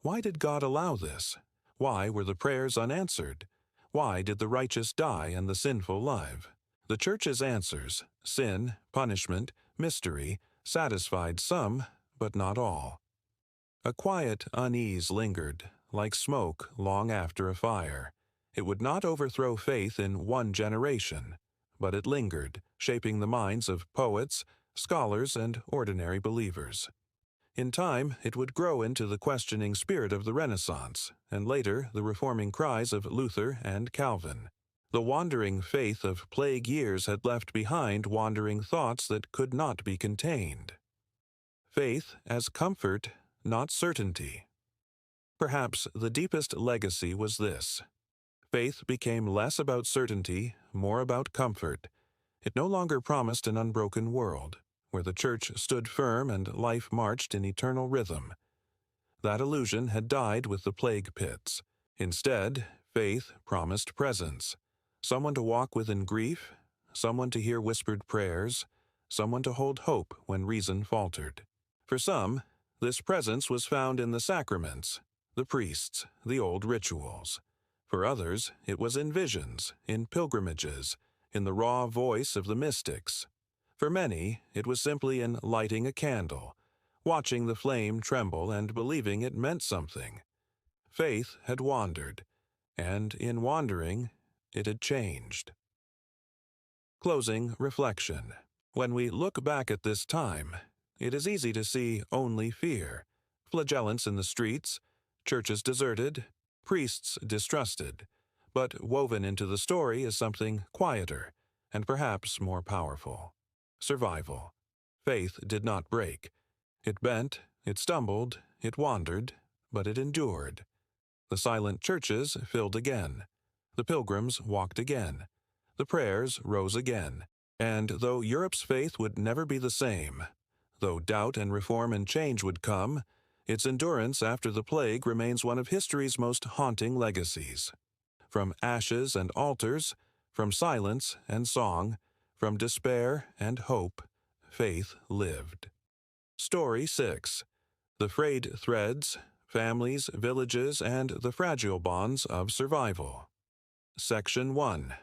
why did God allow this? Why were the prayers unanswered? Why did the righteous die and the sinful live? The church's answers, sin, punishment, mystery, satisfied some, but not all. A quiet unease lingered, like smoke long after a fire. It would not overthrow faith in one generation, but it lingered, shaping the minds of poets, scholars, and ordinary believers. In time, it would grow into the questioning spirit of the Renaissance, and later the reforming cries of Luther and Calvin. The wandering faith of plague years had left behind wandering thoughts that could not be contained. Faith as comfort, not certainty. Perhaps the deepest legacy was this. Faith became less about certainty, more about comfort. It no longer promised an unbroken world, where the church stood firm and life marched in eternal rhythm. That illusion had died with the plague pits. Instead, faith promised presence. Someone to walk with in grief, someone to hear whispered prayers, someone to hold hope when reason faltered. For some, This presence was found in the sacraments, the priests, the old rituals. For others, it was in visions, in pilgrimages, in the raw voice of the mystics. For many, it was simply in lighting a candle, watching the flame tremble and believing it meant something. Faith had wandered, and in wandering, it had changed. Closing reflection. When we look back at this time, it is easy to see only fear, flagellants in the streets, churches deserted, priests distrusted. But woven into the story is something quieter and perhaps more powerful. Survival. Faith did not break. It bent, it stumbled, it wandered, but it endured. The silent churches filled again. The pilgrims walked again. The prayers rose again. And though Europe's faith would never be the same, though doubt and reform and change would come, its endurance after the plague remains one of history's most haunting legacies. From ashes and altars, from silence and song, from despair and hope, faith lived. Story 6. The frayed threads, families, villages, and the fragile bonds of survival. Section 1.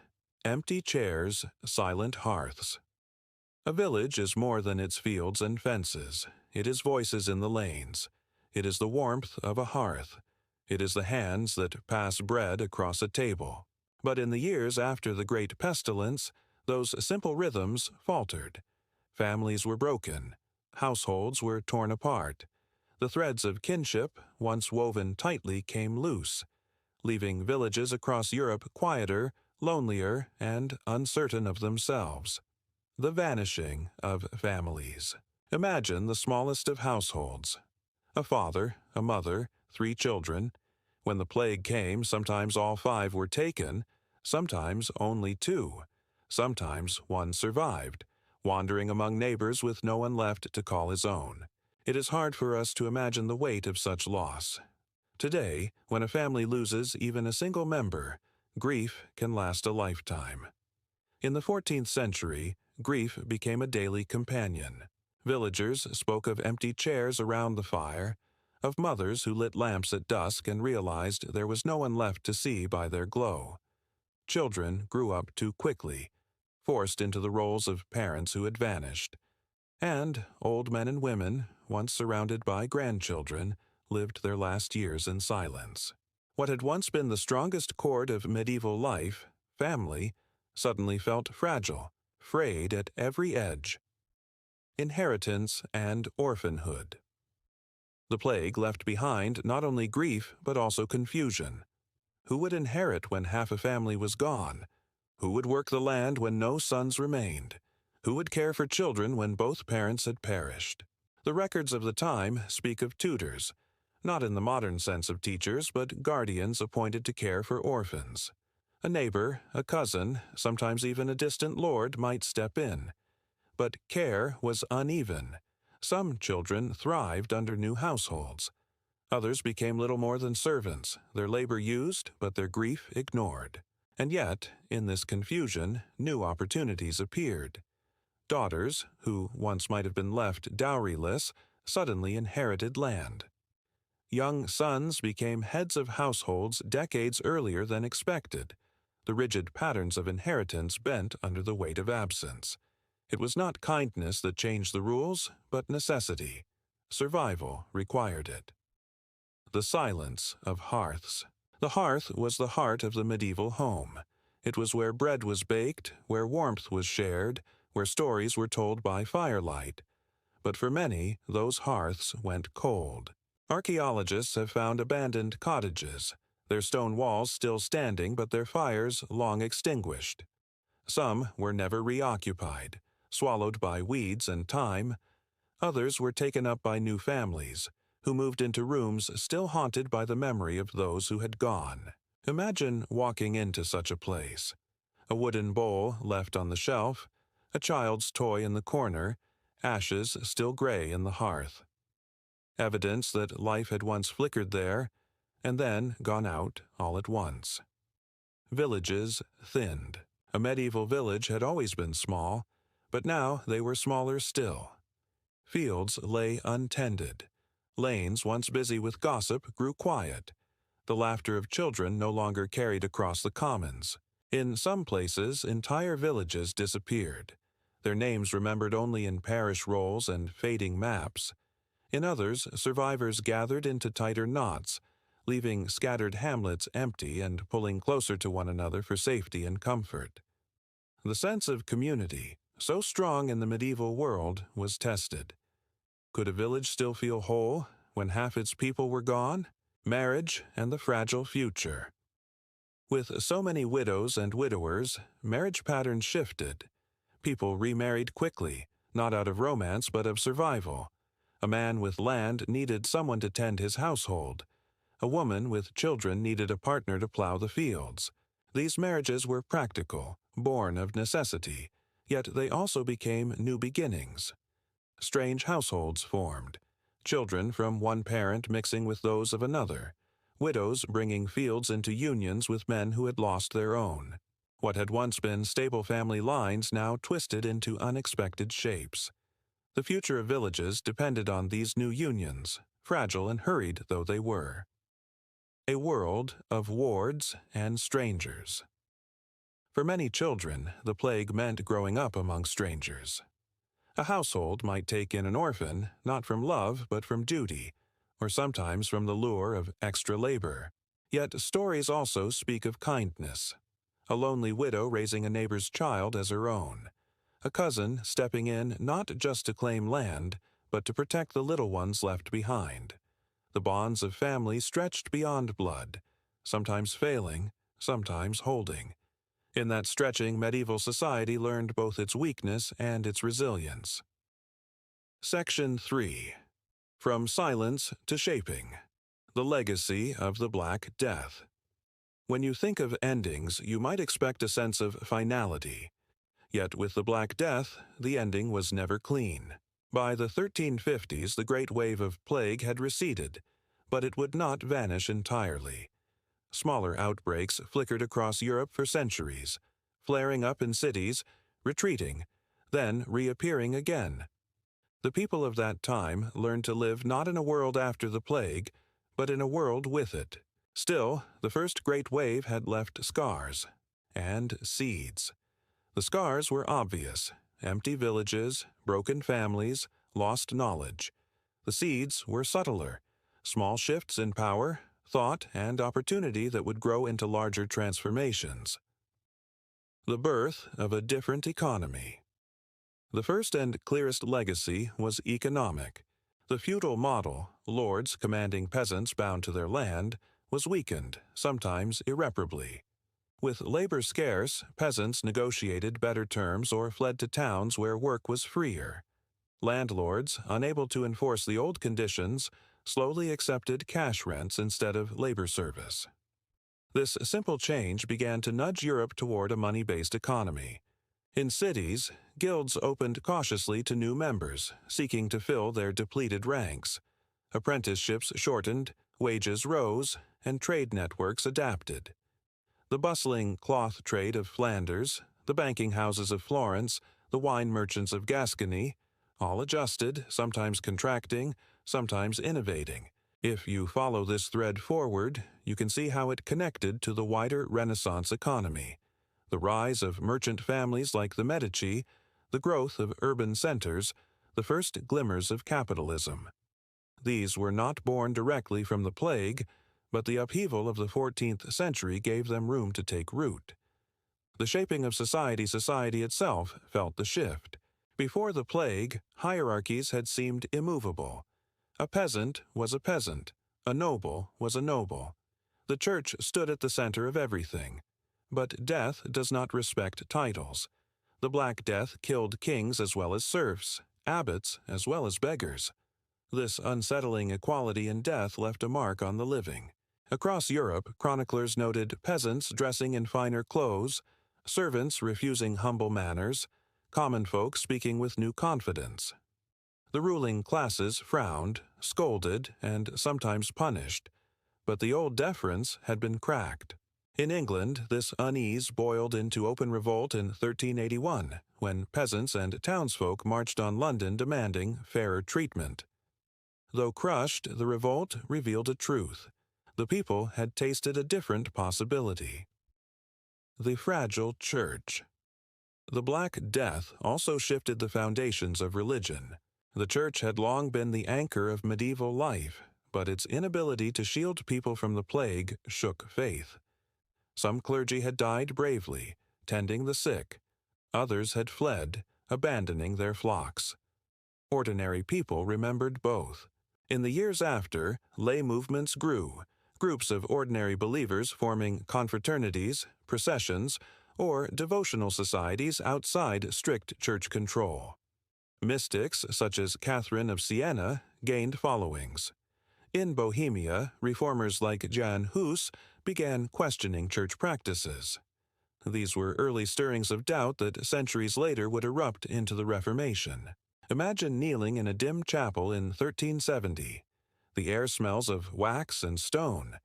Empty chairs, silent hearths. A village is more than its fields and fences. It is voices in the lanes. It is the warmth of a hearth. It is the hands that pass bread across a table. But in the years after the great pestilence, those simple rhythms faltered. Families were broken. Households were torn apart. The threads of kinship, once woven tightly, came loose, leaving villages across Europe quieter, lonelier, and uncertain of themselves. The vanishing of families. Imagine the smallest of households. A father, a mother, 3 children. When the plague came, sometimes all 5 were taken, sometimes only 2. Sometimes one survived, wandering among neighbors with no one left to call his own. It is hard for us to imagine the weight of such loss. Today, when a family loses even a single member, grief can last a lifetime. In the 14th century, grief became a daily companion. Villagers spoke of empty chairs around the fire, of mothers who lit lamps at dusk and realized there was no one left to see by their glow. Children grew up too quickly, forced into the roles of parents who had vanished. And old men and women, once surrounded by grandchildren, lived their last years in silence. What had once been the strongest cord of medieval life, family, suddenly felt fragile, frayed at every edge. Inheritance and orphanhood. The plague left behind not only grief but also confusion. Who would inherit when half a family was gone? Who would work the land when no sons remained? Who would care for children when both parents had perished? The records of the time speak of tutors, not in the modern sense of teachers, but guardians appointed to care for orphans. A neighbor, a cousin, sometimes even a distant lord might step in. But care was uneven. Some children thrived under new households. Others became little more than servants, their labor used, but their grief ignored. And yet, in this confusion, new opportunities appeared. Daughters, who once might have been left dowryless, suddenly inherited land. Young sons became heads of households decades earlier than expected. The rigid patterns of inheritance bent under the weight of absence. It was not kindness that changed the rules, but necessity. Survival required it. The silence of hearths. The hearth was the heart of the medieval home. It was where bread was baked, where warmth was shared, where stories were told by firelight. But for many, those hearths went cold. Archaeologists have found abandoned cottages, their stone walls still standing but their fires long extinguished. Some were never reoccupied, swallowed by weeds and time. Others were taken up by new families, who moved into rooms still haunted by the memory of those who had gone. Imagine walking into such a place. A wooden bowl left on the shelf, a child's toy in the corner, ashes still gray in the hearth. Evidence that life had once flickered there, and then gone out all at once. Villages thinned. A medieval village had always been small, but now they were smaller still. Fields lay untended. Lanes once busy with gossip grew quiet. The laughter of children no longer carried across the commons. In some places, entire villages disappeared, their names remembered only in parish rolls and fading maps. In others, survivors gathered into tighter knots, leaving scattered hamlets empty and pulling closer to one another for safety and comfort. The sense of community, so strong in the medieval world, was tested. Could a village still feel whole when half its people were gone? Marriage and the fragile future. With so many widows and widowers, marriage patterns shifted. People remarried quickly, not out of romance but of survival. A man with land needed someone to tend his household. A woman with children needed a partner to plow the fields. These marriages were practical, born of necessity, yet they also became new beginnings. Strange households formed, children from one parent mixing with those of another, widows bringing fields into unions with men who had lost their own. What had once been stable family lines now twisted into unexpected shapes. The future of villages depended on these new unions, fragile and hurried though they were. A world of wards and strangers. For many children, the plague meant growing up among strangers. A household might take in an orphan, not from love but from duty, or sometimes from the lure of extra labor. Yet stories also speak of kindness. A lonely widow raising a neighbor's child as her own. A cousin stepping in not just to claim land, but to protect the little ones left behind. The bonds of family stretched beyond blood, sometimes failing, sometimes holding. In that stretching, medieval society learned both its weakness and its resilience. Section 3. From Silence to Shaping. The Legacy of the Black Death. When you think of endings, you might expect a sense of finality. Yet with the Black Death, the ending was never clean. By the 1350s, the great wave of plague had receded, but it would not vanish entirely. Smaller outbreaks flickered across Europe for centuries, flaring up in cities, retreating, then reappearing again. The people of that time learned to live not in a world after the plague, but in a world with it. Still, the first great wave had left scars and seeds. The scars were obvious: empty villages, broken families, lost knowledge. The seeds were subtler: small shifts in power, thought, and opportunity that would grow into larger transformations. The birth of a different economy. The first and clearest legacy was economic. The feudal model, lords commanding peasants bound to their land, was weakened, sometimes irreparably. With labor scarce, peasants negotiated better terms or fled to towns where work was freer. Landlords, unable to enforce the old conditions, slowly accepted cash rents instead of labor service. This simple change began to nudge Europe toward a money-based economy. In cities, guilds opened cautiously to new members, seeking to fill their depleted ranks. Apprenticeships shortened, wages rose, and trade networks adapted. The bustling cloth trade of Flanders, the banking houses of Florence, the wine merchants of Gascony, all adjusted, sometimes contracting, sometimes innovating. If you follow this thread forward, you can see how it connected to the wider Renaissance economy. The rise of merchant families like the Medici, the growth of urban centers, the first glimmers of capitalism. These were not born directly from the plague, but the upheaval of the 14th century gave them room to take root. The shaping of society itself felt the shift. Before the plague, hierarchies had seemed immovable. A peasant was a peasant. A noble was a noble. The church stood at the center of everything. But death does not respect titles. The Black Death killed kings as well as serfs, abbots as well as beggars. This unsettling equality in death left a mark on the living. Across Europe, chroniclers noted peasants dressing in finer clothes, servants refusing humble manners, common folk speaking with new confidence. The ruling classes frowned, scolded, and sometimes punished, but the old deference had been cracked. In England, this unease boiled into open revolt in 1381, when peasants and townsfolk marched on London demanding fairer treatment. Though crushed, the revolt revealed a truth. The people had tasted a different possibility. The fragile church. The Black Death also shifted the foundations of religion. The church had long been the anchor of medieval life, but its inability to shield people from the plague shook faith. Some clergy had died bravely, tending the sick. Others had fled, abandoning their flocks. Ordinary people remembered both. In the years after, lay movements grew, groups of ordinary believers forming confraternities, processions, or devotional societies outside strict church control. Mystics, such as Catherine of Siena, gained followings. In Bohemia, reformers like Jan Hus began questioning church practices. These were early stirrings of doubt that centuries later would erupt into the Reformation. Imagine kneeling in a dim chapel in 1370. The air smells of wax and stone.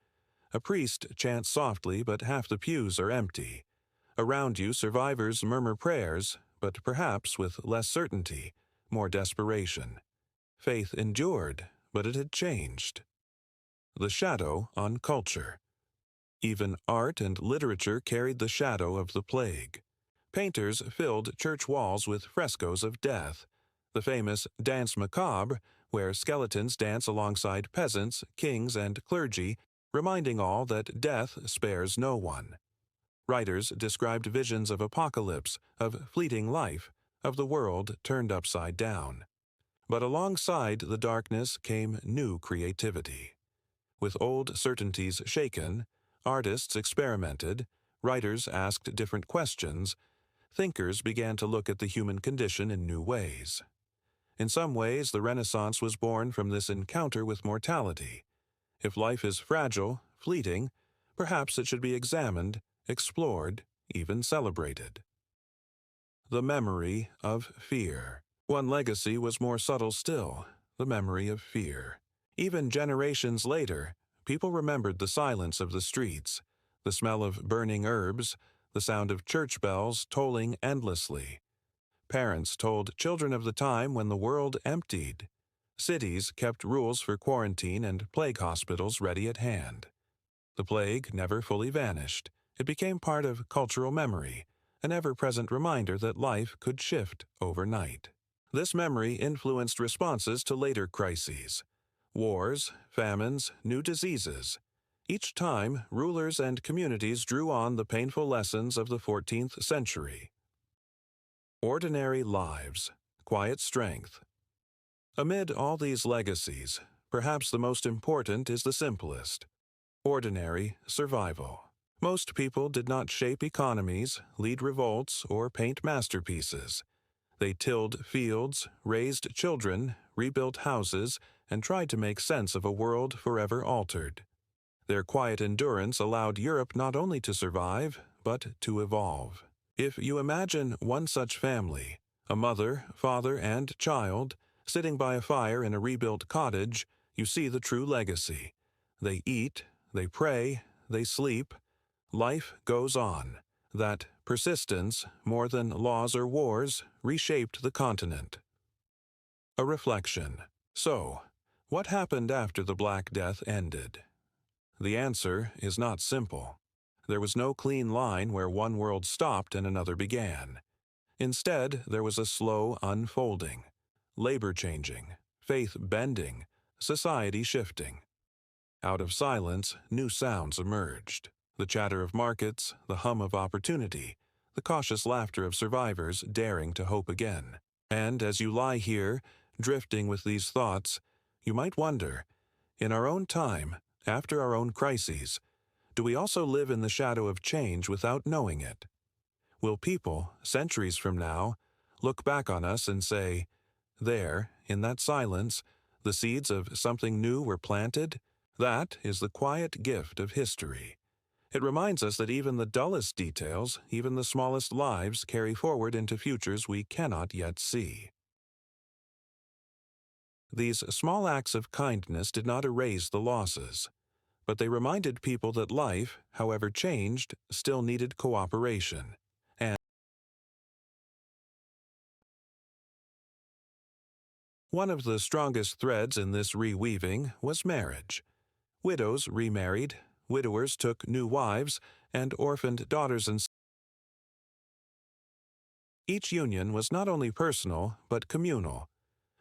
A priest chants softly, but half the pews are empty. Around you, survivors murmur prayers, but perhaps with less certainty, more desperation. Faith endured, but it had changed. The shadow on culture. Even art and literature carried the shadow of the plague. Painters filled church walls with frescoes of death. The famous Danse Macabre, where skeletons dance alongside peasants, kings, and clergy, reminding all that death spares no one. Writers described visions of apocalypse, of fleeting life, of the world turned upside down. But alongside the darkness came new creativity. With old certainties shaken, artists experimented, writers asked different questions, thinkers began to look at the human condition in new ways. In some ways, the Renaissance was born from this encounter with mortality. If life is fragile, fleeting, perhaps it should be examined, explored, even celebrated. The memory of fear. One legacy was more subtle still, the memory of fear. Even generations later, people remembered the silence of the streets, the smell of burning herbs, the sound of church bells tolling endlessly. Parents told children of the time when the world emptied. Cities kept rules for quarantine and plague hospitals ready at hand. The plague never fully vanished. It became part of cultural memory, an ever-present reminder that life could shift overnight. This memory influenced responses to later crises. Wars, famines, new diseases. Each time, rulers and communities drew on the painful lessons of the 14th century. Ordinary lives, quiet strength. Amid all these legacies, perhaps the most important is the simplest. Ordinary survival. Most people did not shape economies, lead revolts, or paint masterpieces. They tilled fields, raised children, rebuilt houses, and tried to make sense of a world forever altered. Their quiet endurance allowed Europe not only to survive, but to evolve. If you imagine one such family, a mother, father, and child, sitting by a fire in a rebuilt cottage, you see the true legacy. They eat, they pray, they sleep. Life goes on. That persistence, more than laws or wars, reshaped the continent. A reflection. So, what happened after the Black Death ended? The answer is not simple. There was no clean line where one world stopped and another began. Instead, there was a slow unfolding, labor changing, faith bending, society shifting. Out of silence, new sounds emerged. The chatter of markets, the hum of opportunity, the cautious laughter of survivors daring to hope again. And as you lie here, drifting with these thoughts, you might wonder, in our own time, after our own crises, do we also live in the shadow of change without knowing it? Will people, centuries from now, look back on us and say, there, in that silence, the seeds of something new were planted? That is the quiet gift of history. It reminds us that even the dullest details, even the smallest lives, carry forward into futures we cannot yet see. These small acts of kindness did not erase the losses, but they reminded people that life, however changed, still needed cooperation. And One of the strongest threads in this reweaving was marriage. Widows remarried, widowers took new wives, and orphaned daughters and sons. Each union was not only personal, but communal.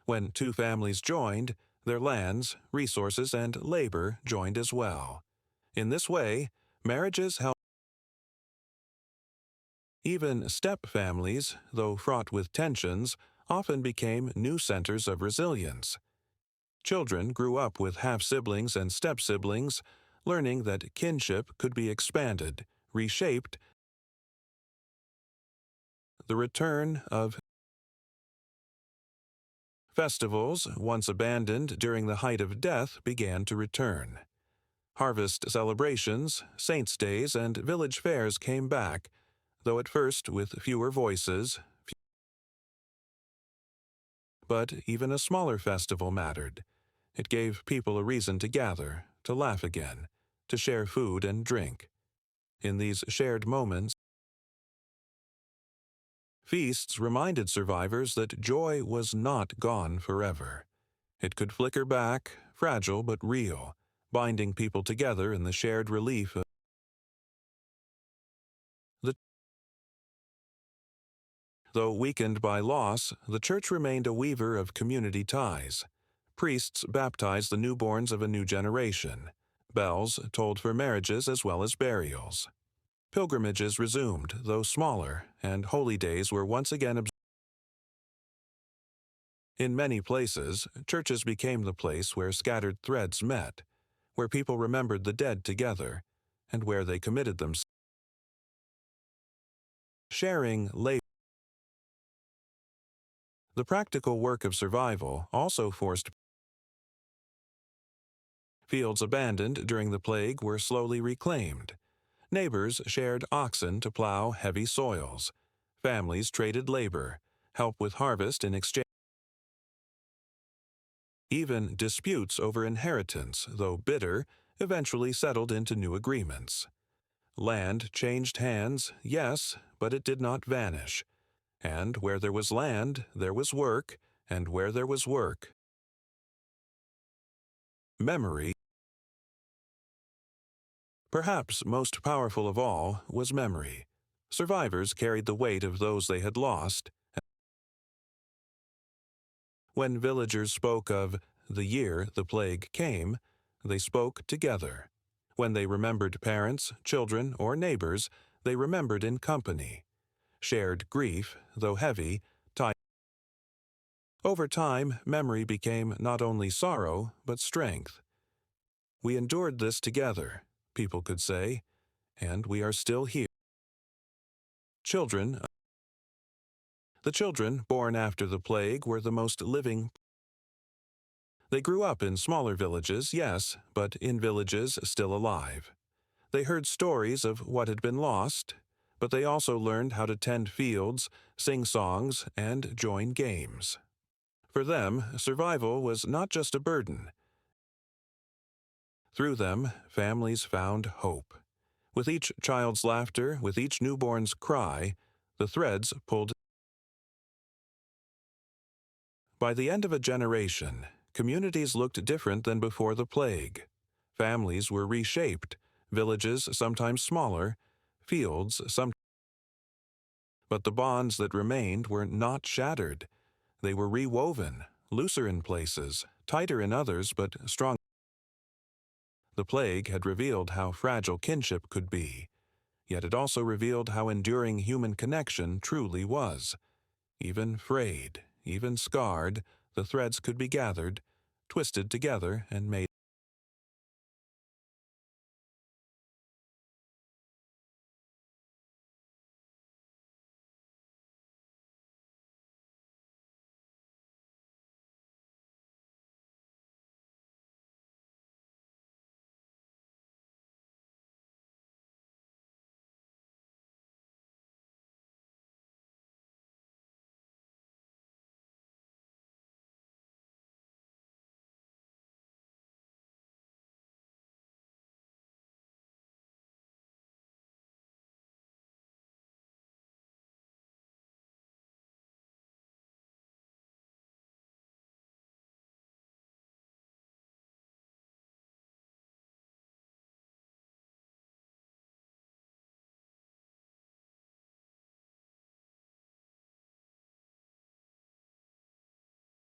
When two families joined, their lands, resources, and labor joined as well. In this way, marriages helped. Even step families, though fraught with tensions, often became new centers of resilience. Children grew up with half-siblings and step-siblings, learning that kinship could be expanded, reshaped. The return of festivals, once abandoned during the height of death, began to return. Harvest celebrations, saints' days, and village fairs came back, though at first with fewer voices. But even a smaller festival mattered. It gave people a reason to gather, to laugh again, to share food and drink. In these shared moments, feasts reminded survivors that joy was not gone forever. It could flicker back, fragile but real, binding people together in the shared relief of the. Though weakened by loss, the church remained a weaver of community ties. Priests baptized the newborns of a new generation. Bells tolled for marriages as well as burials. Pilgrimages resumed, though smaller, and holy days were once again observed. In many places, churches became the place where scattered threads met, where people remembered the dead together, and where they committed themselves. Sharing labor. The practical work of survival also forced. Fields abandoned during the plague were slowly reclaimed. Neighbors shared oxen to plow heavy soils. Families traded labor, help with harvest in exchange. Even disputes over inheritance, though bitter, eventually settled into new agreements. Land changed hands, yes, but it did not vanish. And where there was land, there was work, and where there was work, memory. Perhaps most powerful of all was memory. Survivors carried the weight of those they had lost. When villagers spoke of the year the plague came, they spoke together. When they remembered parents, children, or neighbors, they remembered in company. Shared grief, though heavy, tied. Over time, memory became not only sorrow, but strength. We endured this together, people could say, and we are still here. Children. The children born after the plague were the most living. They grew up in smaller villages, yes, but in villages still alive. They heard stories of what had been lost, but they also learned how to tend fields, sing songs, and join games. For them, survival was not just a burden. Through them, families found hope. With each child's laughter, with each newborn's cry, the threads pulled. By the end of a generation, communities looked different than before the plague. Families were reshaped, villages sometimes smaller, fields some. But the bonds that remained were not shattered. They were rewoven, looser in places, tighter in others, but strong. The plague had revealed how fragile kinship could be, yet it also revealed how enduring human connection truly was. Even frayed, even scarred, the threads could be gathered, twisted together, and made